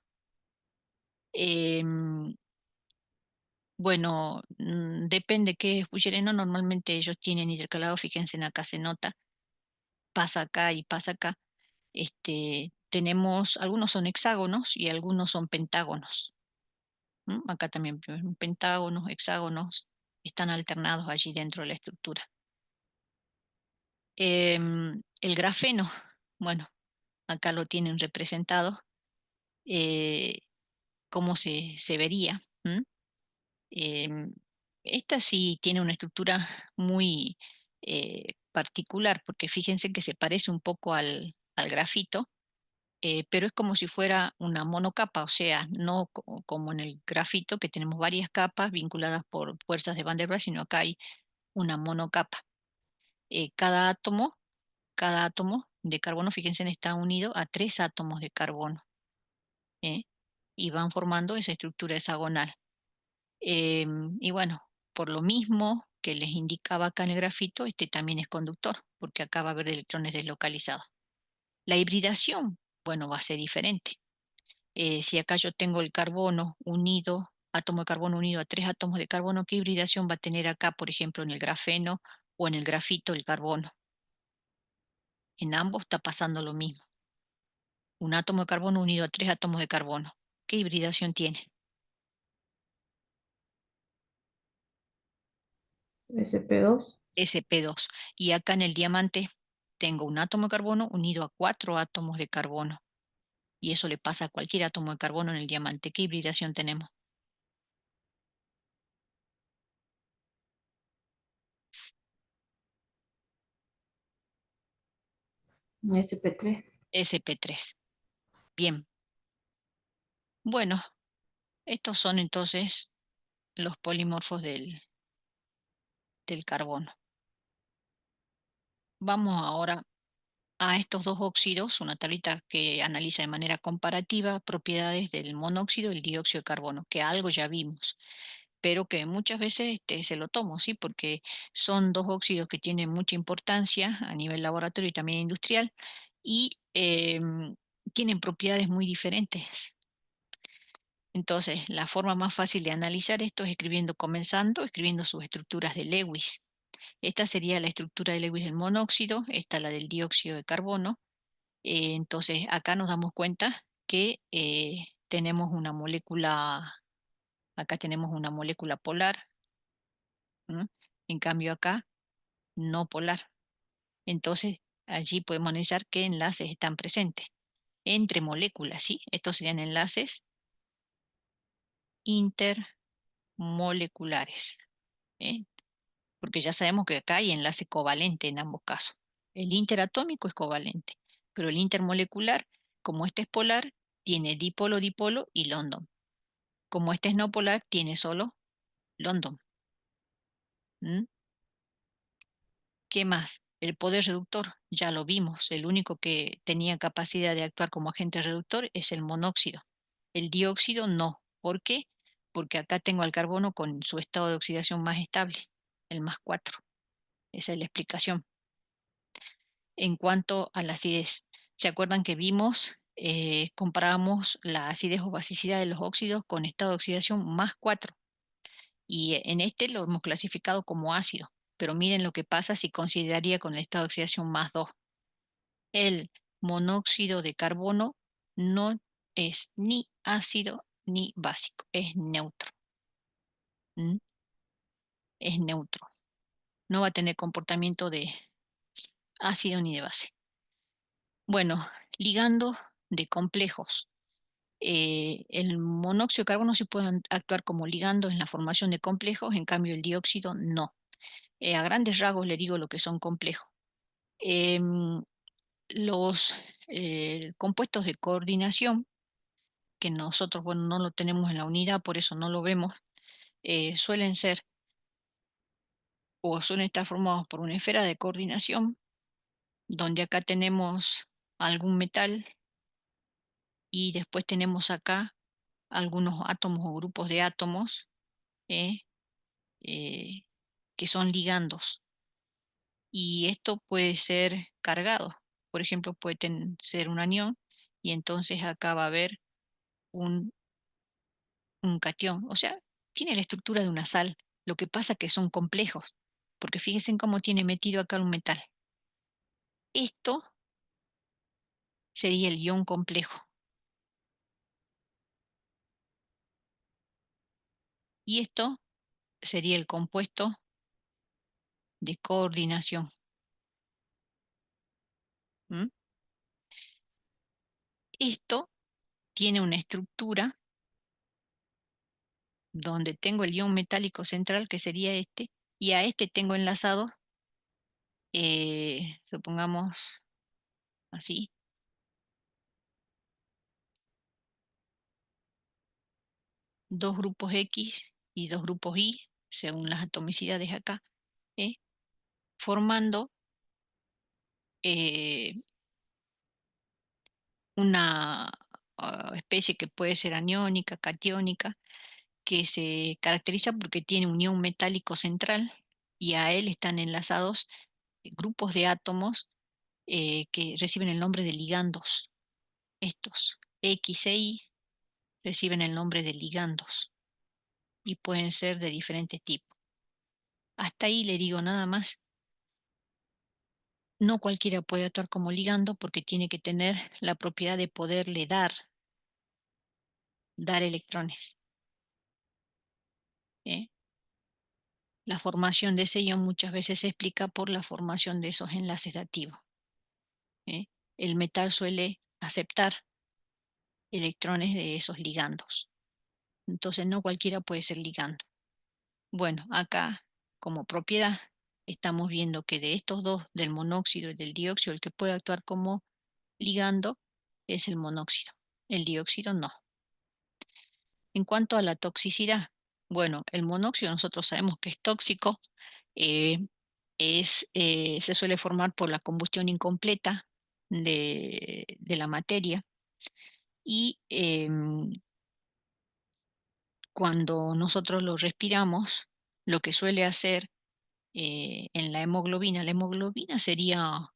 A: Bueno, depende qué es fullereno, normalmente ellos tienen intercalado, fíjense, acá se nota, pasa acá y pasa acá. Tenemos, algunos son hexágonos y algunos son pentágonos. Acá también pentágonos, hexágonos, están alternados allí dentro de la estructura. El grafeno, bueno, acá lo tienen representado. ¿Cómo se vería? Em, Esta sí tiene una estructura muy particular, porque fíjense que se parece un poco al grafito, pero es como si fuera una monocapa, o sea, no como en el grafito que tenemos varias capas vinculadas por fuerzas de Van der Waals, sino acá hay una monocapa. Cada átomo de carbono, fíjense, está unido a 3 átomos de carbono, ¿eh? Y van formando esa estructura hexagonal. Y bueno, por lo mismo que les indicaba acá en el grafito, este también es conductor, porque acá va a haber electrones deslocalizados. La hibridación, bueno, va a ser diferente. Si acá yo tengo el carbono unido, átomo de carbono unido a 3 átomos de carbono, ¿qué hibridación va a tener acá, por ejemplo, en el grafeno o en el grafito el carbono? En ambos está pasando lo mismo. Un átomo de carbono unido a 3 átomos de carbono. ¿Qué hibridación tiene?
F: SP2.
A: sp2. Y acá en el diamante tengo un átomo de carbono unido a 4 átomos de carbono. Y eso le pasa a cualquier átomo de carbono en el diamante. ¿Qué hibridación tenemos?
F: SP3.
A: sp3. Bien. Bueno, estos son entonces los polimorfos del carbono. Vamos ahora a estos dos óxidos, una tablita que analiza de manera comparativa propiedades del monóxido y el dióxido de carbono, que algo ya vimos, pero que muchas veces se lo tomo, ¿sí? Porque son dos óxidos que tienen mucha importancia a nivel laboratorio y también industrial y tienen propiedades muy diferentes. Entonces, la forma más fácil de analizar esto es escribiendo sus estructuras de Lewis. Esta sería la estructura de Lewis del monóxido, esta la del dióxido de carbono. Entonces, acá nos damos cuenta que tenemos una molécula, acá tenemos una molécula polar, ¿m? En cambio acá no polar. Entonces, allí podemos analizar qué enlaces están presentes entre moléculas, ¿sí? Estos serían enlaces intermoleculares, ¿eh? Porque ya sabemos que acá hay enlace covalente en ambos casos. El interatómico es covalente, pero el intermolecular, como este es polar, tiene dipolo-dipolo y London. Como este es no polar, tiene solo London. ¿Mm? ¿Qué más? El poder reductor, ya lo vimos, el único que tenía capacidad de actuar como agente reductor es el monóxido. El dióxido no. ¿Por qué? Porque acá tengo al carbono con su estado de oxidación más estable, el +4. Esa es la explicación. En cuanto a la acidez, ¿se acuerdan que vimos, comparábamos la acidez o basicidad de los óxidos con estado de oxidación +4? Y en este lo hemos clasificado como ácido, pero miren lo que pasa si consideraría con el estado de oxidación +2. El monóxido de carbono no es ni ácido ni básico, es neutro. ¿Mm? Es neutro. No va a tener comportamiento de ácido ni de base. Bueno, ligando de complejos. El monóxido de carbono sí puede actuar como ligando en la formación de complejos, en cambio el dióxido no. A grandes rasgos le digo lo que son complejos. Em, los compuestos de coordinación, que nosotros, bueno, no lo tenemos en la unidad, por eso no lo vemos, suelen ser o suelen estar formados por una esfera de coordinación, donde acá tenemos algún metal y después tenemos acá algunos átomos o grupos de átomos eh, eh, que son ligandos. Y esto puede ser cargado. Por ejemplo, puede ser un anión y entonces acá va a haber un, un catión. O sea, tiene la estructura de una sal. Lo que pasa que son complejos, porque fíjense en cómo tiene metido acá un metal. Esto sería el ion complejo. Y esto sería el compuesto de coordinación. ¿Mm? Esto tiene una estructura donde tengo el ion metálico central, que sería este, y a este tengo enlazado, supongamos así, dos grupos X y dos grupos Y, según las atomicidades acá, ¿eh? Formando eh, una especie que puede ser aniónica, catiónica, que se caracteriza porque tiene un ion metálico central y a él están enlazados grupos de átomos que reciben el nombre de ligandos. Estos X e Y reciben el nombre de ligandos y pueden ser de diferentes tipos. Hasta ahí le digo nada más. No cualquiera puede actuar como ligando porque tiene que tener la propiedad de poderle dar electrones. ¿Eh? La formación de ese ion muchas veces se explica por la formación de esos enlaces dativos. ¿Eh? El metal suele aceptar electrones de esos ligandos. Entonces no cualquiera puede ser ligando. Bueno, acá como propiedad estamos viendo que de estos dos, del monóxido y del dióxido, el que puede actuar como ligando es el monóxido. El dióxido no. En cuanto a la toxicidad, bueno, el monóxido nosotros sabemos que es tóxico, eh, se suele formar por la combustión incompleta de la materia y cuando nosotros lo respiramos, lo que suele hacer en la hemoglobina sería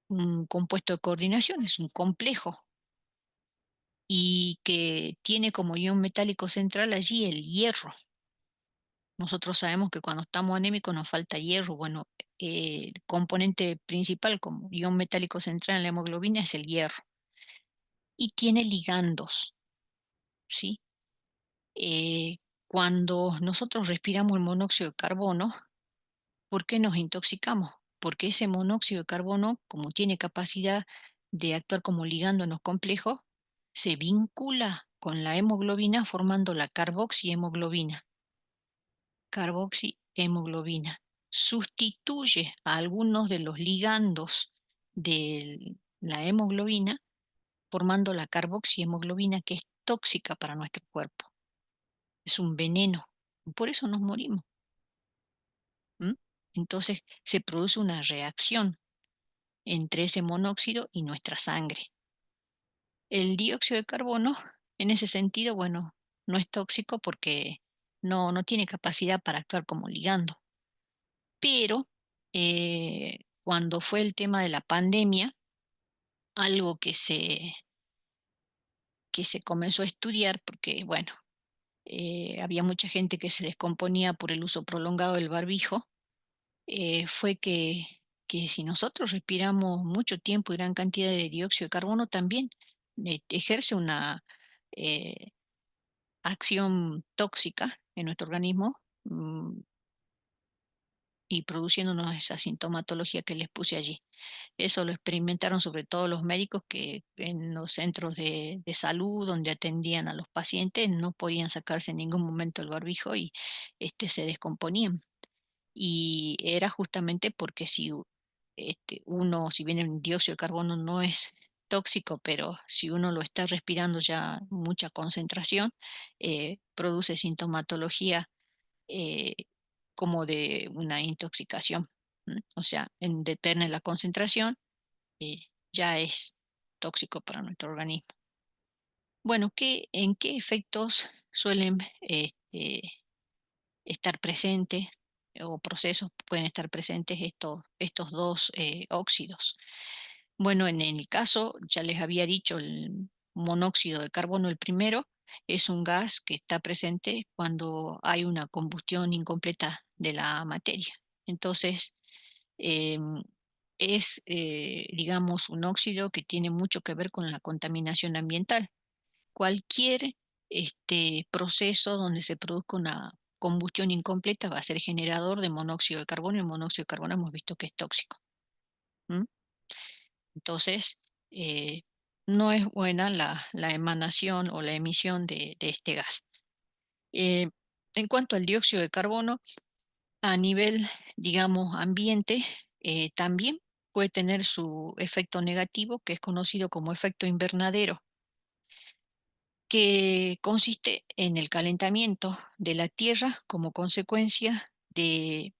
A: un compuesto de coordinación, es un complejo y que tiene como ion metálico central allí el hierro. Nosotros sabemos que cuando estamos anémicos nos falta hierro. Bueno, el componente principal como ion metálico central en la hemoglobina es el hierro. Y tiene ligandos, ¿sí? Cuando nosotros respiramos el monóxido de carbono, ¿por qué nos intoxicamos? Porque ese monóxido de carbono, como tiene capacidad de actuar como ligando en los complejos, se vincula con la hemoglobina formando la carboxihemoglobina. Carboxihemoglobina. Sustituye a algunos de los ligandos de la hemoglobina formando la carboxihemoglobina que es tóxica para nuestro cuerpo. Es un veneno. Por eso nos morimos. ¿Mm? Entonces se produce una reacción entre ese monóxido y nuestra sangre. El dióxido de carbono, en ese sentido, bueno, no es tóxico porque no tiene capacidad para actuar como ligando. Pero cuando fue el tema de la pandemia, algo que se comenzó a estudiar, porque, bueno, había mucha gente que se descomponía por el uso prolongado del barbijo, fue que si nosotros respiramos mucho tiempo y gran cantidad de dióxido de carbono, también ejerce una eh, acción tóxica en nuestro organismo, y produciéndonos esa sintomatología que les puse allí. Eso lo experimentaron sobre todo los médicos que en los centros de salud donde atendían a los pacientes no podían sacarse en ningún momento el barbijo y se descomponían. Y era justamente porque si uno, si bien el dióxido de carbono no es tóxico, pero si uno lo está respirando ya mucha concentración, produce sintomatología eh, como de una intoxicación. O sea, depende de la concentración, ya es tóxico para nuestro organismo. Bueno, ¿en qué efectos suelen estar presentes o procesos pueden estar presentes estos dos óxidos? Bueno, en el caso, ya les había dicho, el monóxido de carbono, el primero, es un gas que está presente cuando hay una combustión incompleta de la materia. Entonces, em, es, digamos, un óxido que tiene mucho que ver con la contaminación ambiental. Cualquier proceso donde se produzca una combustión incompleta va a ser generador de monóxido de carbono, y el monóxido de carbono hemos visto que es tóxico. ¿Mm? Entonces, eh, no es buena la emanación o la emisión de este gas. Eh, en cuanto al dióxido de carbono, a nivel, digamos, ambiente, también puede tener su efecto negativo, que es conocido como efecto invernadero, que consiste en el calentamiento de la Tierra como consecuencia de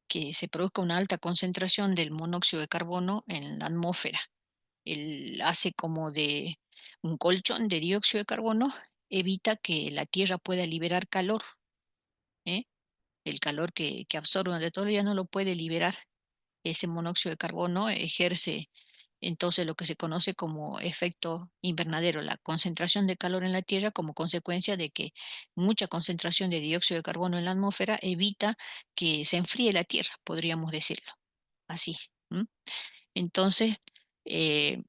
A: que se produzca una alta concentración del monóxido de carbono en la atmósfera. Él hace como de un colchón de dióxido de carbono, evita que la Tierra pueda liberar calor, ¿eh? El calor que absorbe durante todo el día no lo puede liberar. Ese monóxido de carbono ejerce entonces lo que se conoce como efecto invernadero, la concentración de calor en la Tierra como consecuencia de que mucha concentración de dióxido de carbono en la atmósfera evita que se enfríe la Tierra, podríamos decirlo así. ¿M? Entonces, eh,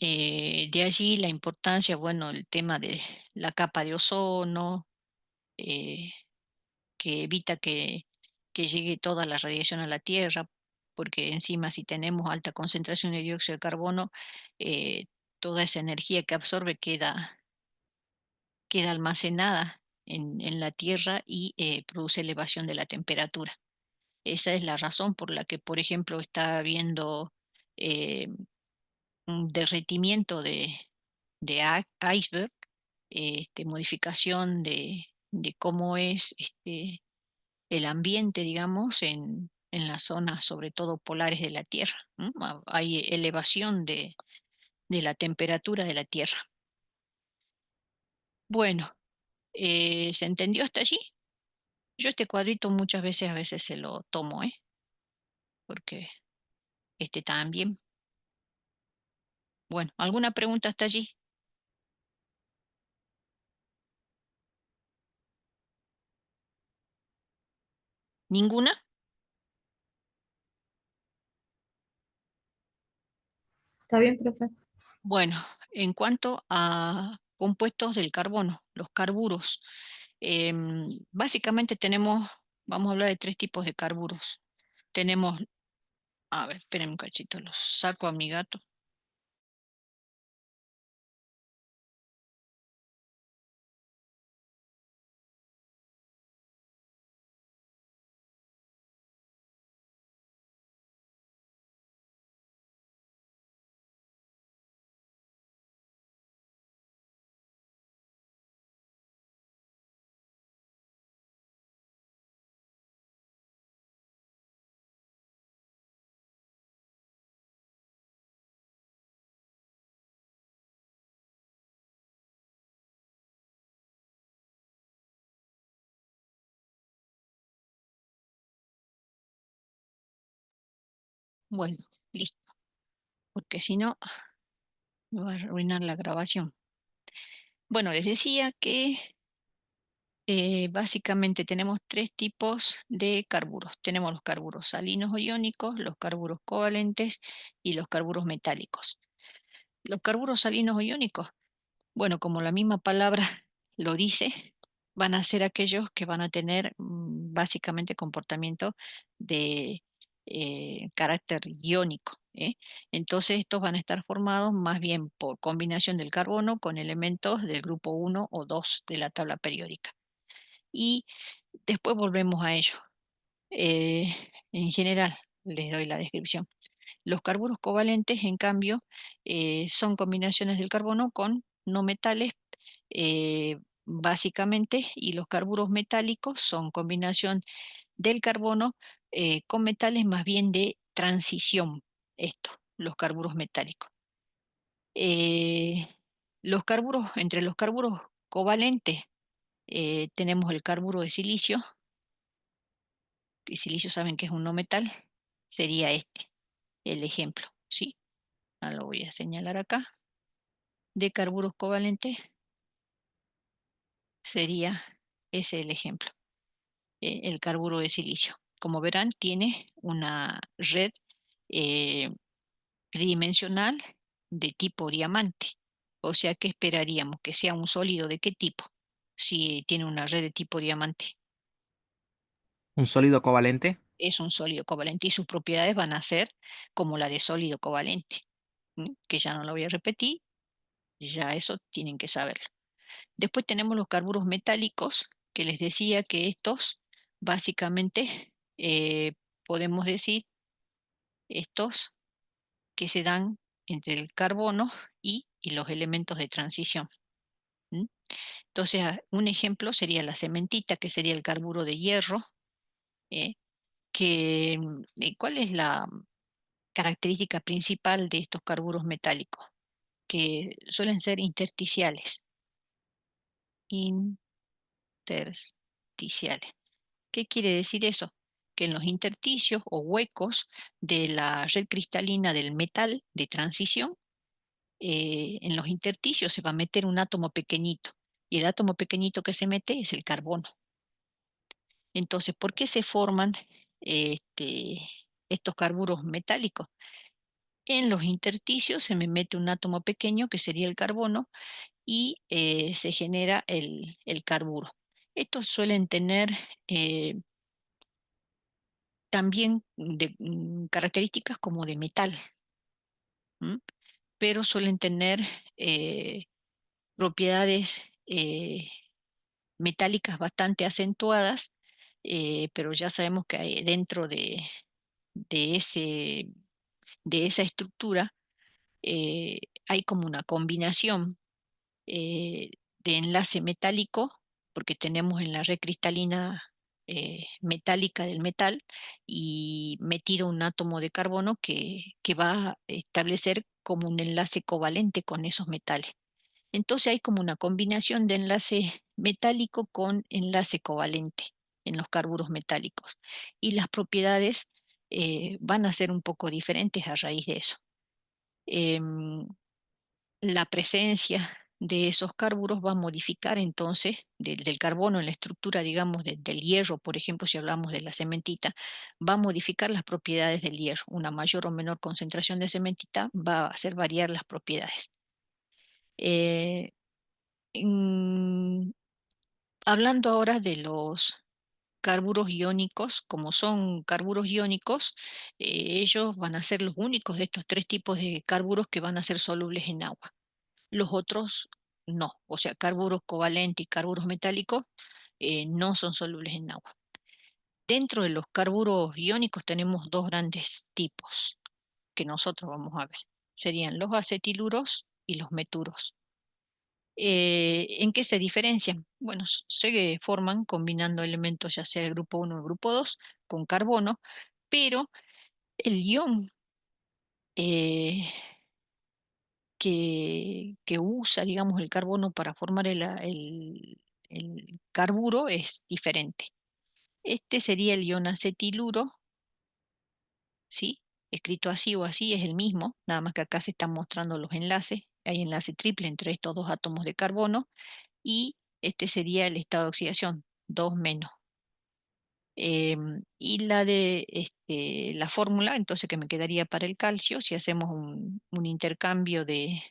A: de allí la importancia, bueno, el tema de la capa de ozono, eh, que evita que llegue toda la radiación a la Tierra, porque encima si tenemos alta concentración de dióxido de carbono, eh, toda esa energía que absorbe queda almacenada en la Tierra y produce elevación de la temperatura. Esa es la razón por la que, por ejemplo, está habiendo eh, un derretimiento de iceberg, modificación de cómo es el ambiente, digamos, en las zonas, sobre todo polares de la Tierra. Hay elevación de la temperatura de la Tierra. Bueno, ¿se entendió hasta allí? Yo este cuadrito muchas veces, a veces se lo tomo, porque también. Bueno, ¿alguna pregunta hasta allí? ¿Ninguna?
F: ¿Está bien, profe?
A: Bueno, en cuanto a compuestos del carbono, los carburos, básicamente vamos a hablar de tres tipos de carburos. Tenemos, a ver, espérenme un cachito, los saco a mi gato. Bueno, listo, porque si no, me va a arruinar la grabación. Bueno, les decía que básicamente tenemos tres tipos de carburos. Tenemos los carburos salinos o iónicos, los carburos covalentes y los carburos metálicos. Los carburos salinos o iónicos, bueno, como la misma palabra lo dice, van a ser aquellos que van a tener básicamente comportamiento de carácter iónico, ¿eh? Entonces estos van a estar formados más bien por combinación del carbono con elementos del grupo 1 o 2 de la tabla periódica. Y después volvemos a ello. Eh, en general, les doy la descripción. Los carburos covalentes, en cambio, son combinaciones del carbono con no metales, básicamente, y los carburos metálicos son combinación del carbono con metales más bien de transición, esto, los carburos metálicos. Eh, entre los carburos covalentes, tenemos el carburo de silicio. El silicio saben que es un no metal, sería este el ejemplo, ¿sí? Ahora lo voy a señalar acá. De carburos covalentes sería ese el ejemplo, el carburo de silicio. Como verán, tiene una red eh, tridimensional de tipo diamante. O sea, ¿qué esperaríamos? Que sea un sólido de qué tipo, si tiene una red de tipo diamante.
C: ¿Un sólido covalente?
A: Es un sólido covalente y sus propiedades van a ser como la de sólido covalente, que ya no lo voy a repetir, ya eso tienen que saberlo. Después tenemos los carburos metálicos, que les decía que estos básicamente podemos decir estos que se dan entre el carbono y los elementos de transición. ¿Mm? Entonces, un ejemplo sería la cementita, que sería el carburo de hierro, ¿eh? ¿Cuál es la característica principal de estos carburos metálicos? Que suelen ser intersticiales. Intersticiales. ¿Qué quiere decir eso? Que en los intersticios o huecos de la red cristalina del metal de transición, en los intersticios se va a meter un átomo pequeñito y el átomo pequeñito que se mete es el carbono. Entonces, ¿por qué se forman estos carburos metálicos? En los intersticios se me mete un átomo pequeño que sería el carbono y se genera el carburo. Estos suelen tener también características como de metal, ¿m? Pero suelen tener eh, propiedades metálicas bastante acentuadas, pero ya sabemos que dentro de, ese, de esa estructura hay como una combinación eh, de enlace metálico, porque tenemos en la red cristalina metálica del metal y metido un átomo de carbono que va a establecer como un enlace covalente con esos metales. Entonces hay como una combinación de enlace metálico con enlace covalente en los carburos metálicos y las propiedades van a ser un poco diferentes a raíz de eso. Em, la presencia de esos carburos va a modificar entonces del carbono en la estructura, digamos, del hierro, por ejemplo, si hablamos de la cementita, va a modificar las propiedades del hierro. Una mayor o menor concentración de cementita va a hacer variar las propiedades. Eh, hablando ahora de los carburos iónicos, como son carburos iónicos, ellos van a ser los únicos de estos tres tipos de carburos que van a ser solubles en agua. Los otros no, o sea, carburos covalentes y carburos metálicos no son solubles en agua. Dentro de los carburos iónicos tenemos dos grandes tipos que nosotros vamos a ver. Serían los acetiluros y los meturos. ¿En qué se diferencian? Bueno, se forman combinando elementos ya sea el grupo 1 o el grupo 2 con carbono, pero el ion eh, que usa, digamos, el carbono para formar el carburo es diferente. Este sería el ion acetiluro, ¿sí? escrito así o así, es el mismo, nada más que acá se están mostrando los enlaces. Hay enlace triple entre estos dos átomos de carbono y este sería el estado de oxidación, 2 menos. Y la de la fórmula, entonces que me quedaría para el calcio, si hacemos un intercambio de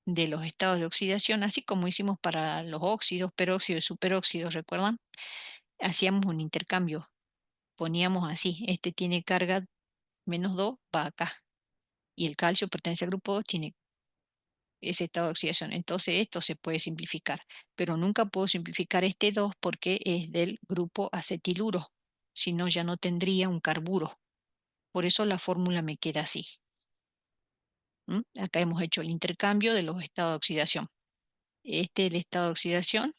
A: los estados de oxidación, así como hicimos para los óxidos, peróxidos y superóxidos, ¿recuerdan? Hacíamos un intercambio, poníamos así, este tiene carga -2, va acá, y el calcio pertenece al grupo 2, tiene ese estado de oxidación. Entonces esto se puede simplificar, pero nunca puedo simplificar este 2 porque es del grupo acetiluro, si no ya no tendría un carburo. Por eso la fórmula me queda así. Acá hemos hecho el intercambio de los estados de oxidación. Este es el estado de oxidación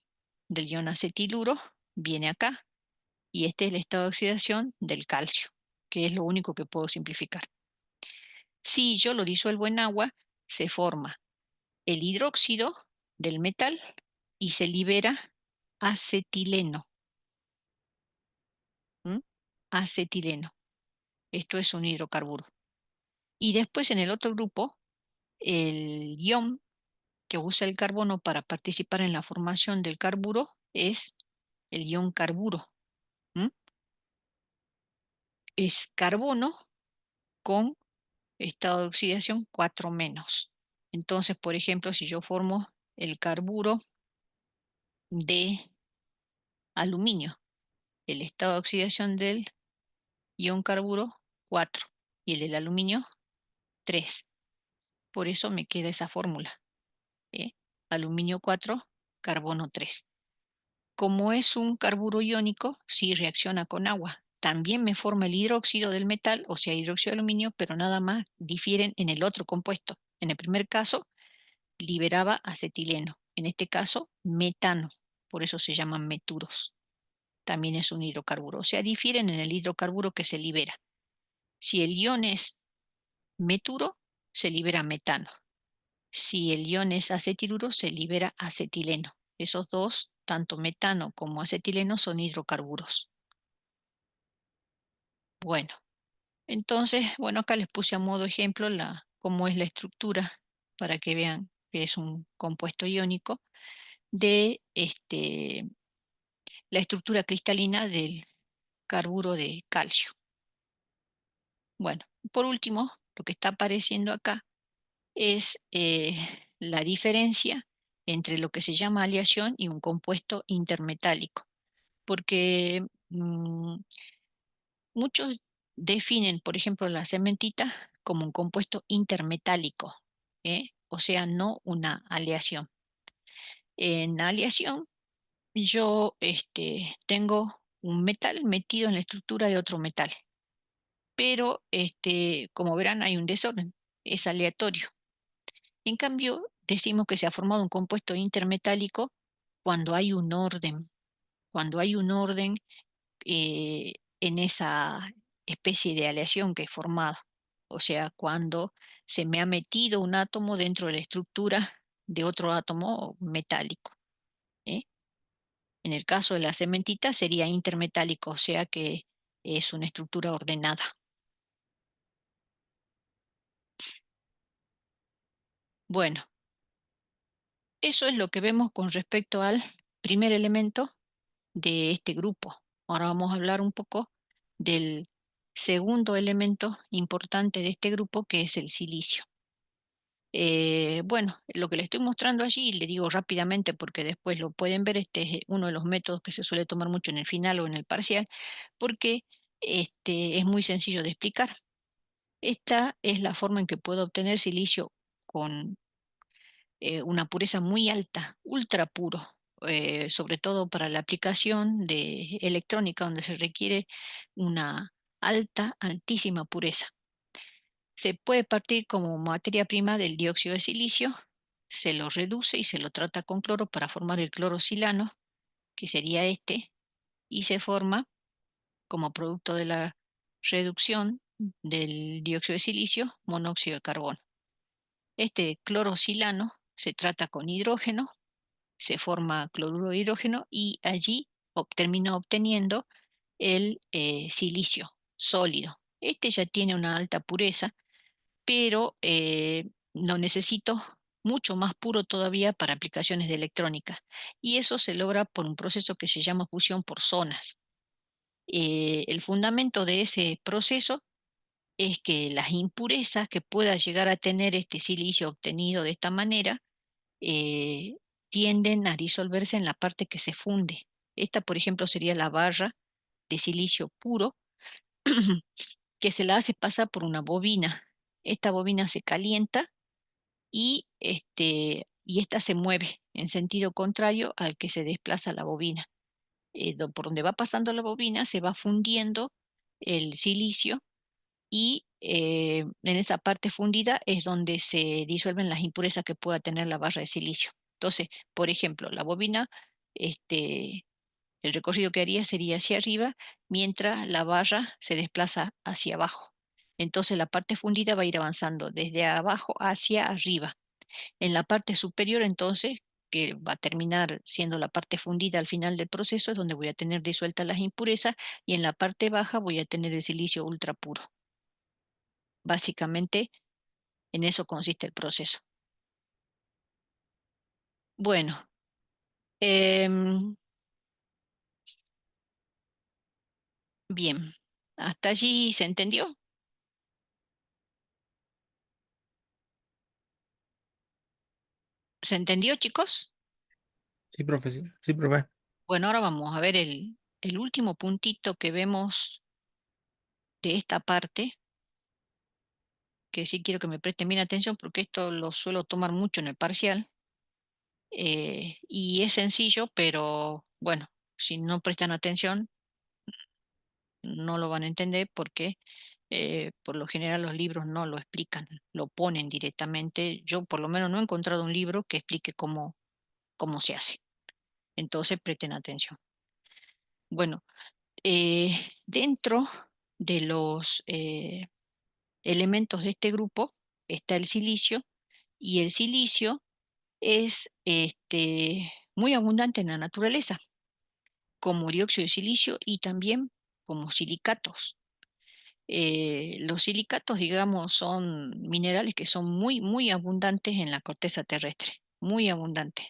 A: del ion acetiluro, viene acá, y este es el estado de oxidación del calcio, que es lo único que puedo simplificar. Si yo lo disuelvo en agua, se forma el hidróxido del metal y se libera acetileno. Acetileno. Esto es un hidrocarburo. Y después en el otro grupo, el ion que usa el carbono para participar en la formación del carburo es el ion carburo. Es carbono con estado de oxidación 4 menos. Entonces, por ejemplo, si yo formo el carburo de aluminio, el estado de oxidación del ion carburo 4 y el del aluminio 3. Por eso me queda esa fórmula. Aluminio 4, carbono 3. Como es un carburo iónico, sí reacciona con agua. También me forma el hidróxido del metal, o sea, hidróxido de aluminio, pero nada más difieren en el otro compuesto. En el primer caso, liberaba acetileno. En este caso, metano. Por eso se llaman meturos. También es un hidrocarburo. O sea, difieren en el hidrocarburo que se libera. Si el ion es meturo, se libera metano. Si el ion es acetiluro, se libera acetileno. Esos dos, tanto metano como acetileno, son hidrocarburos. Bueno, entonces, bueno, acá les puse a modo ejemplo cómo es la estructura para que vean que es un compuesto iónico de la estructura cristalina del carburo de calcio. Bueno, por último, lo que está apareciendo acá es la diferencia entre lo que se llama aleación y un compuesto intermetálico, porque muchos definen, por ejemplo, la cementita como un compuesto intermetálico, o sea, no una aleación. En aleación, yo tengo un metal metido en la estructura de otro metal, pero como verán, hay un desorden, es aleatorio. En cambio, decimos que se ha formado un compuesto intermetálico cuando hay un orden, cuando hay un orden en esa especie de aleación que he formado. O sea, cuando se me ha metido un átomo dentro de la estructura de otro átomo metálico. ¿eh? En el caso de la cementita sería intermetálico, o sea que es una estructura ordenada. Bueno, eso es lo que vemos con respecto al primer elemento de este grupo. Ahora vamos a hablar un poco del segundo elemento importante de este grupo, que es el silicio. Bueno, lo que le estoy mostrando allí, le digo rápidamente porque después lo pueden ver, este es uno de los métodos que se suele tomar mucho en el final o en el parcial, porque es muy sencillo de explicar. Esta es la forma en que puedo obtener silicio con una pureza muy alta, ultra puro, sobre todo para la aplicación de electrónica, donde se requiere una altísima pureza. Se puede partir como materia prima del dióxido de silicio, se lo reduce y se lo trata con cloro para formar el clorosilano, que sería este, y se forma como producto de la reducción del dióxido de silicio, monóxido de carbono. Este clorosilano se trata con hidrógeno, se forma cloruro de hidrógeno y allí termino obteniendo el silicio sólido, Este ya tiene una alta pureza, pero lo necesito mucho más puro todavía para aplicaciones de electrónica. Y eso se logra por un proceso que se llama fusión por zonas. El fundamento de ese proceso es que las impurezas que pueda llegar a tener este silicio obtenido de esta manera eh, tienden a disolverse en la parte que se funde. Esta, por ejemplo, sería la barra de silicio puro que se la hace pasar por una bobina. Esta bobina se calienta y esta se mueve en sentido contrario al que se desplaza la bobina. Por donde va pasando la bobina se va fundiendo el silicio y en esa parte fundida es donde se disuelven las impurezas que pueda tener la barra de silicio. Entonces, por ejemplo, la bobina, este, el recorrido que haría sería hacia arriba, mientras la barra se desplaza hacia abajo. Entonces, la parte fundida va a ir avanzando desde abajo hacia arriba. En la parte superior, entonces, que va a terminar siendo la parte fundida al final del proceso, es donde voy a tener disueltas las impurezas, y en la parte baja voy a tener el silicio ultra puro. Básicamente, en eso consiste el proceso. Bueno, em, bien. ¿Hasta allí se entendió? ¿Se entendió, chicos?
C: Sí, profe, sí, sí, profe.
A: Bueno, ahora vamos a ver el último puntito que vemos de esta parte, que sí quiero que me presten bien atención porque esto lo suelo tomar mucho en el parcial. Y es sencillo, pero bueno, si no prestan atención, no lo van a entender porque por lo general los libros no lo explican, lo ponen directamente. Yo por lo menos no he encontrado un libro que explique cómo se hace. Entonces presten atención. Bueno, dentro de los elementos de este grupo está el silicio, y el silicio es muy abundante en la naturaleza, como dióxido de silicio y también como silicatos. Los silicatos, digamos, son minerales que son muy, muy abundantes en la corteza terrestre, muy abundantes.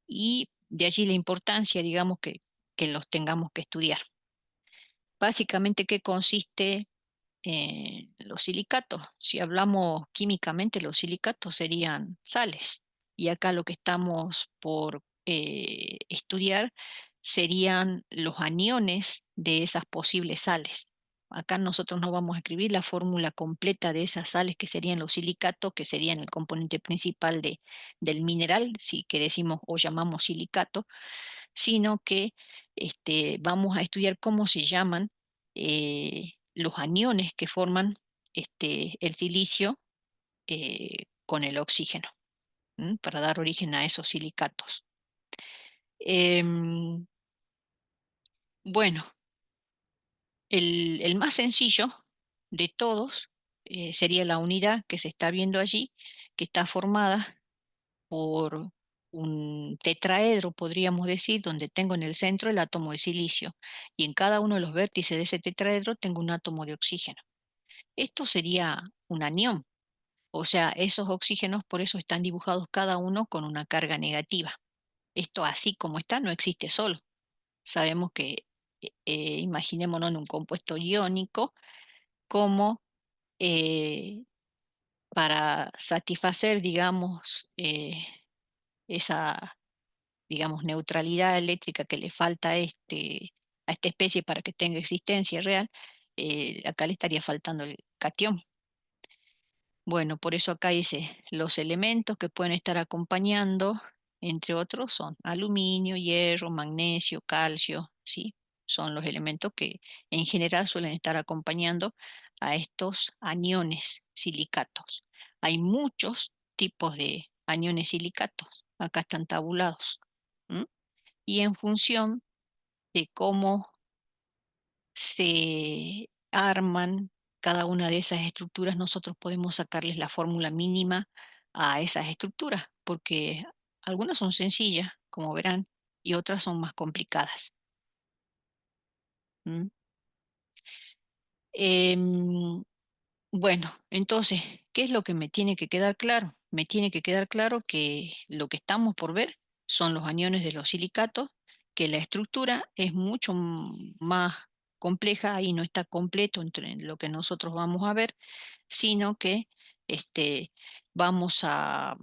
A: Y de allí la importancia, digamos, que los tengamos que estudiar. Básicamente, ¿qué consiste los silicatos? Si hablamos químicamente, los silicatos serían sales. Y acá lo que estamos por estudiar serían los aniones de esas posibles sales. Acá nosotros no vamos a escribir la fórmula completa de esas sales que serían los silicatos, que serían el componente principal del mineral, si que decimos o llamamos silicato, sino que vamos a estudiar cómo se llaman los aniones que forman el silicio con el oxígeno, para dar origen a esos silicatos. Em, bueno, el más sencillo de todos sería la unidad que se está viendo allí, que está formada por un tetraedro, podríamos decir, donde tengo en el centro el átomo de silicio, y en cada uno de los vértices de ese tetraedro tengo un átomo de oxígeno. Esto sería un anión, o sea, esos oxígenos por eso están dibujados cada uno con una carga negativa. Esto así como está no existe solo. Sabemos que, imaginémonos en un compuesto iónico, como para satisfacer, digamos, esa, digamos, neutralidad eléctrica que le falta a esta especie para que tenga existencia real, acá le estaría faltando el catión. Bueno, por eso acá dice, los elementos que pueden estar acompañando, entre otros, son aluminio, hierro, magnesio, calcio, ¿sí? Son los elementos que en general suelen estar acompañando a estos aniones silicatos. Hay muchos tipos de aniones silicatos, acá están tabulados. ¿M? Y en función de cómo se arman cada una de esas estructuras, nosotros podemos sacarles la fórmula mínima a esas estructuras, porque algunas son sencillas, como verán, y otras son más complicadas. ¿Mm? Em, bueno, entonces, ¿qué es lo que me tiene que quedar claro? Me tiene que quedar claro que lo que estamos por ver son los aniones de los silicatos, que la estructura es mucho más compleja, ahí no está completo entre lo que nosotros vamos a ver, sino que vamos a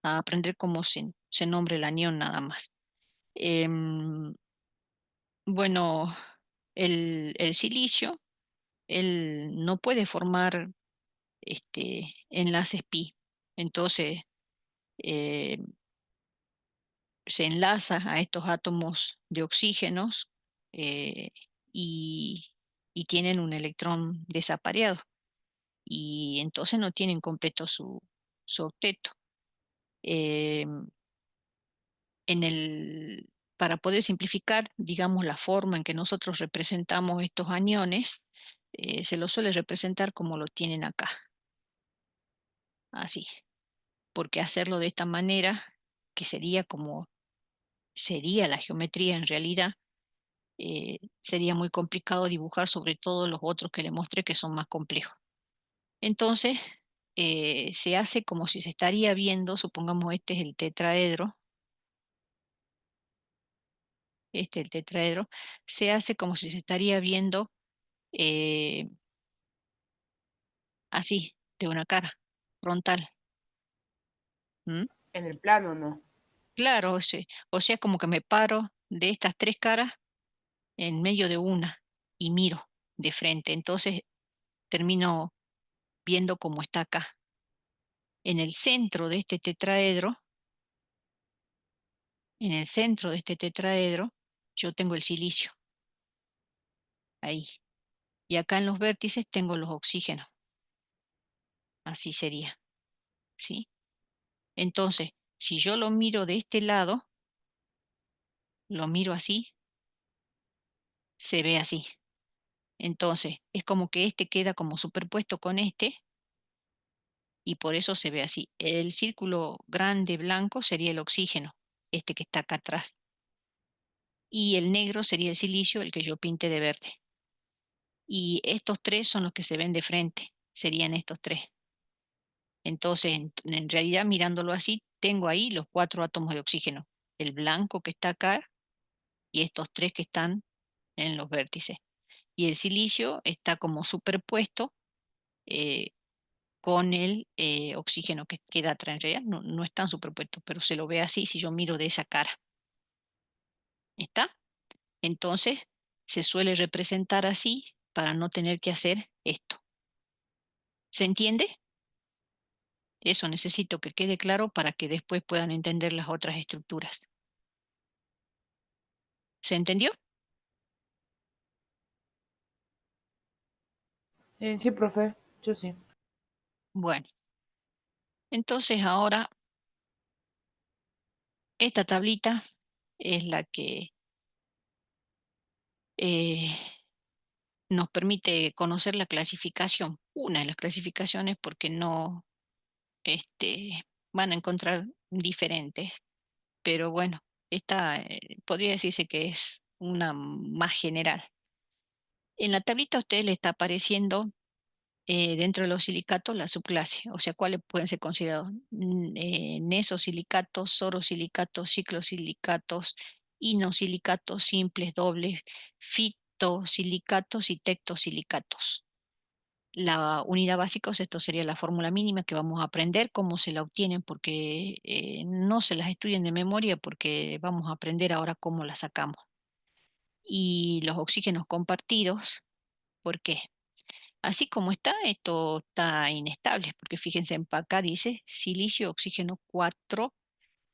A: aprender cómo se nombra el anión nada más. Em, bueno, el silicio, él no puede formar enlaces pi. Entonces, eh, se enlaza a estos átomos de oxígenos eh, y, y tienen un electrón desapareado. Y entonces no tienen completo su octeto. Eh, para poder simplificar, digamos, la forma en que nosotros representamos estos aniones, se los suele representar como lo tienen acá, así, porque hacerlo de esta manera, que sería como sería la geometría en realidad, sería muy complicado dibujar sobre todo los otros que le mostré que son más complejos. Entonces, se hace como si se estaría viendo, supongamos este es el tetraedro, el tetraedro, se hace como si se estaría viendo eh, así, de una cara, frontal. ¿M?
B: En el plano, ¿no?
A: Claro, o sea, como que me paro de estas tres caras en medio de una y miro de frente. Entonces termino viendo cómo está acá. En el centro de este tetraedro, en el centro de este tetraedro, yo tengo el silicio, ahí. Y acá en los vértices tengo los oxígenos. Así sería, ¿sí? Entonces, si yo lo miro de este lado, lo miro así, se ve así. Entonces, es como que este queda como superpuesto con este y por eso se ve así. El círculo grande blanco sería el oxígeno, este que está acá atrás. Y el negro sería el silicio, el que yo pinte de verde. Y estos tres son los que se ven de frente, serían estos tres. Entonces, en realidad, mirándolo así, tengo ahí los cuatro átomos de oxígeno. El blanco que está acá y estos tres que están en los vértices. Y el silicio está como superpuesto eh, con el oxígeno que queda atrás. En realidad no están superpuestos, pero se lo ve así si yo miro de esa cara. ¿Está? Entonces, se suele representar así para no tener que hacer esto. ¿Se entiende? Eso necesito que quede claro para que después puedan entender las otras estructuras. ¿Se entendió?
B: Sí, profe, yo sí.
A: Bueno, entonces ahora esta tablita es la que eh, nos permite conocer la clasificación, una de las clasificaciones porque no van a encontrar diferentes, pero bueno, esta podría decirse que es una más general. En la tablita a ustedes le está apareciendo dentro de los silicatos la subclase, o sea, cuáles pueden ser considerados nesosilicatos, sorosilicatos, ciclosilicatos, inosilicatos simples, dobles, fitosilicatos y tectosilicatos. La unidad básica, o sea, esto sería la fórmula mínima que vamos a aprender, cómo se la obtienen, porque no se las estudien de memoria, porque vamos a aprender ahora cómo la sacamos. Y los oxígenos compartidos, ¿por qué? Así como está, esto está inestable, porque fíjense, en acá dice silicio, oxígeno 4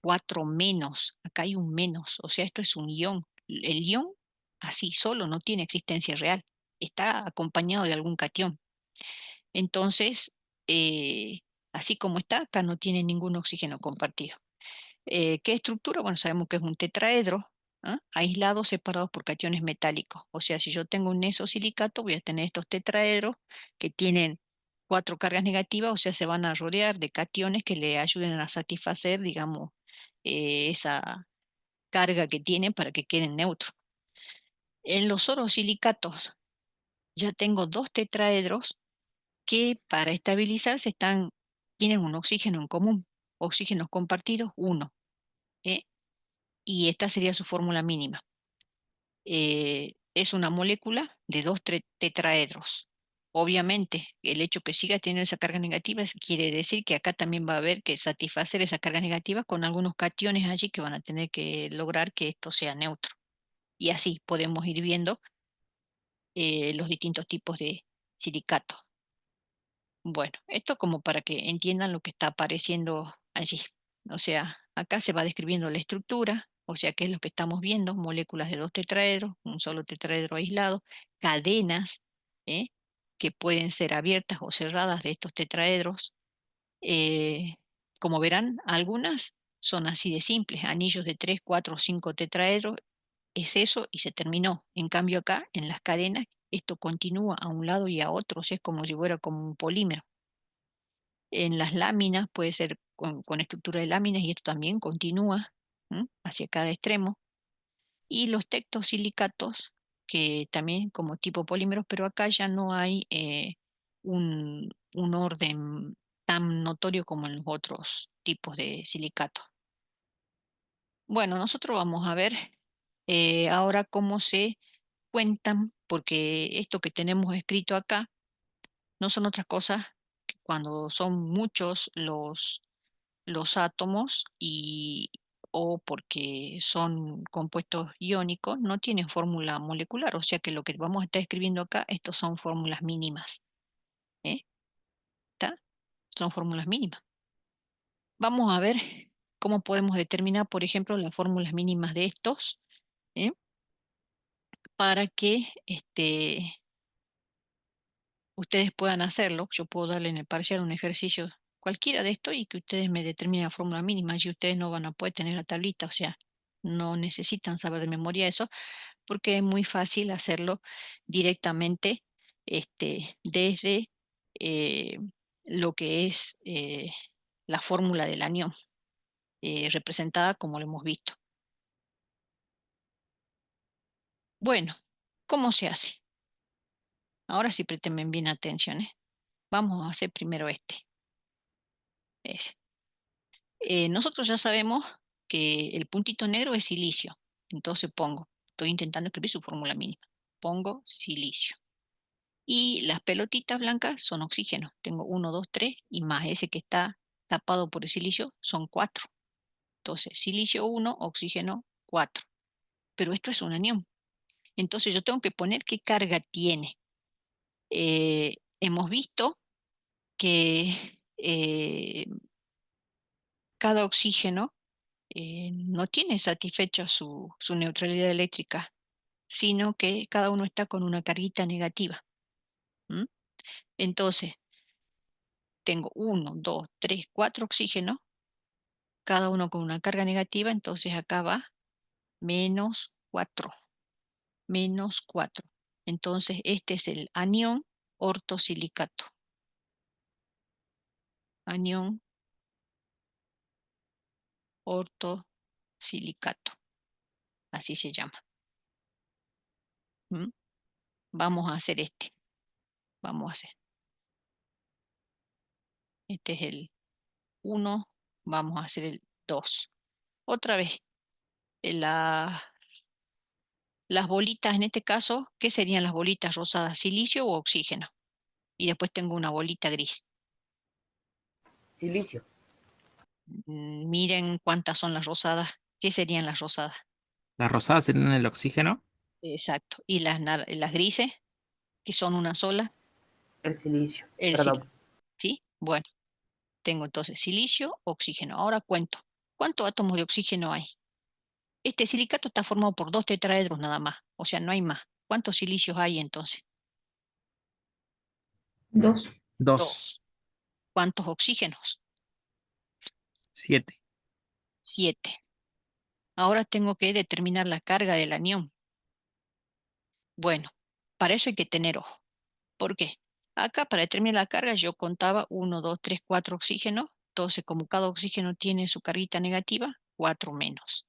A: 4 menos. Acá hay un menos, o sea, esto es un ión. El ión, así solo, no tiene existencia real. Está acompañado de algún catión. Entonces, eh, así como está, acá no tiene ningún oxígeno compartido. ¿Qué estructura? Bueno, sabemos que es un tetraedro, ¿ah? Aislados, separados por cationes metálicos. O sea, si yo tengo un nesosilicato, voy a tener estos tetraedros que tienen cuatro cargas negativas, o sea, se van a rodear de cationes que le ayuden a satisfacer, digamos, esa carga que tienen para que queden neutros. En los orosilicatos ya tengo dos tetraedros que para estabilizarse tienen un oxígeno en común, oxígenos compartidos, 1. ¿Eh? Y esta sería su fórmula mínima. Es una molécula de dos tetraedros. Obviamente, el hecho que siga teniendo esa carga negativa quiere decir que acá también va a haber que satisfacer esa carga negativa con algunos cationes allí que van a tener que lograr que esto sea neutro. Y así podemos ir viendo los distintos tipos de silicato. Bueno, esto como para que entiendan lo que está apareciendo allí. O sea, acá se va describiendo la estructura, o sea, qué es lo que estamos viendo, moléculas de dos tetraedros, un solo tetraedro aislado, cadenas, ¿eh? que pueden ser abiertas o cerradas de estos tetraedros. Como verán, algunas son así de simples, anillos de 3, 4, 5 tetraedros, es eso y se terminó. En cambio acá, en las cadenas, esto continúa a un lado y a otro, o sea, es como si fuera como un polímero. En las láminas puede ser con estructura de láminas y esto también continúa hacia cada extremo. Y los tectosilicatos, que también como tipo polímeros, pero acá ya no hay un orden tan notorio como en los otros tipos de silicatos. Bueno, nosotros vamos a ver ahora cómo se cuentan, porque esto que tenemos escrito acá no son otras cosas que cuando son muchos los átomos o porque son compuestos iónicos, no tienen fórmula molecular, o sea que lo que vamos a estar escribiendo acá, estos son fórmulas mínimas. ¿Eh? ¿Está? Son fórmulas mínimas. Vamos a ver cómo podemos determinar, por ejemplo, las fórmulas mínimas de estos, ¿eh? Para que ustedes puedan hacerlo. Yo puedo darle en el parcial un ejercicio cualquiera de esto y que ustedes me determinen la fórmula mínima y ustedes no van a poder tener la tablita, o sea, no necesitan saber de memoria eso porque es muy fácil hacerlo directamente desde eh, lo que es la fórmula del anión, representada como lo hemos visto. Bueno, ¿cómo se hace? Ahora sí presten bien atención, ¿eh? Vamos a hacer primero ese. Nosotros ya sabemos que el puntito negro es silicio. Entonces estoy intentando escribir su fórmula mínima. Pongo silicio. Y las pelotitas blancas son oxígeno. Tengo 1, 2, 3 y más ese que está tapado por el silicio son 4. Entonces, silicio 1, oxígeno 4. Pero esto es un anión. Entonces yo tengo que poner qué carga tiene. Hemos visto que cada oxígeno no tiene satisfecha su neutralidad eléctrica, sino que cada uno está con una carguita negativa. ¿Mm? Entonces, tengo 1, 2, 3, 4 oxígenos, cada uno con una carga negativa, entonces acá va menos 4, menos 4. Entonces, este es el anión ortosilicato. Anión ortosilicato. Así se llama. ¿Mm? Vamos a hacer este. Vamos a hacer. Este es el 1. Vamos a hacer el 2. Otra vez. La, las bolitas, en este caso, ¿qué serían las bolitas rosadas? ¿Silicio o oxígeno? Y después tengo una bolita gris.
B: Silicio.
A: Miren cuántas son las rosadas. ¿Qué serían las rosadas?
C: Las rosadas serían el oxígeno.
A: Exacto. Y las grises, que son una sola,
B: El silicio.
A: el
B: Perdón.
A: ¿sí? Bueno, tengo entonces silicio, oxígeno. Ahora cuento. ¿Cuántos átomos de oxígeno hay? Este silicato está formado por dos tetraedros nada más. O sea, no hay más. ¿Cuántos silicios hay entonces?
F: 2.
C: 2,
A: ¿Cuántos oxígenos?
C: 7.
A: 7. Ahora tengo que determinar la carga del anión. Bueno, para eso hay que tener ojo. ¿Por qué? Acá para determinar la carga yo contaba 1, 2, 3, 4 oxígenos. Entonces, como cada oxígeno tiene su carguita negativa, 4 menos.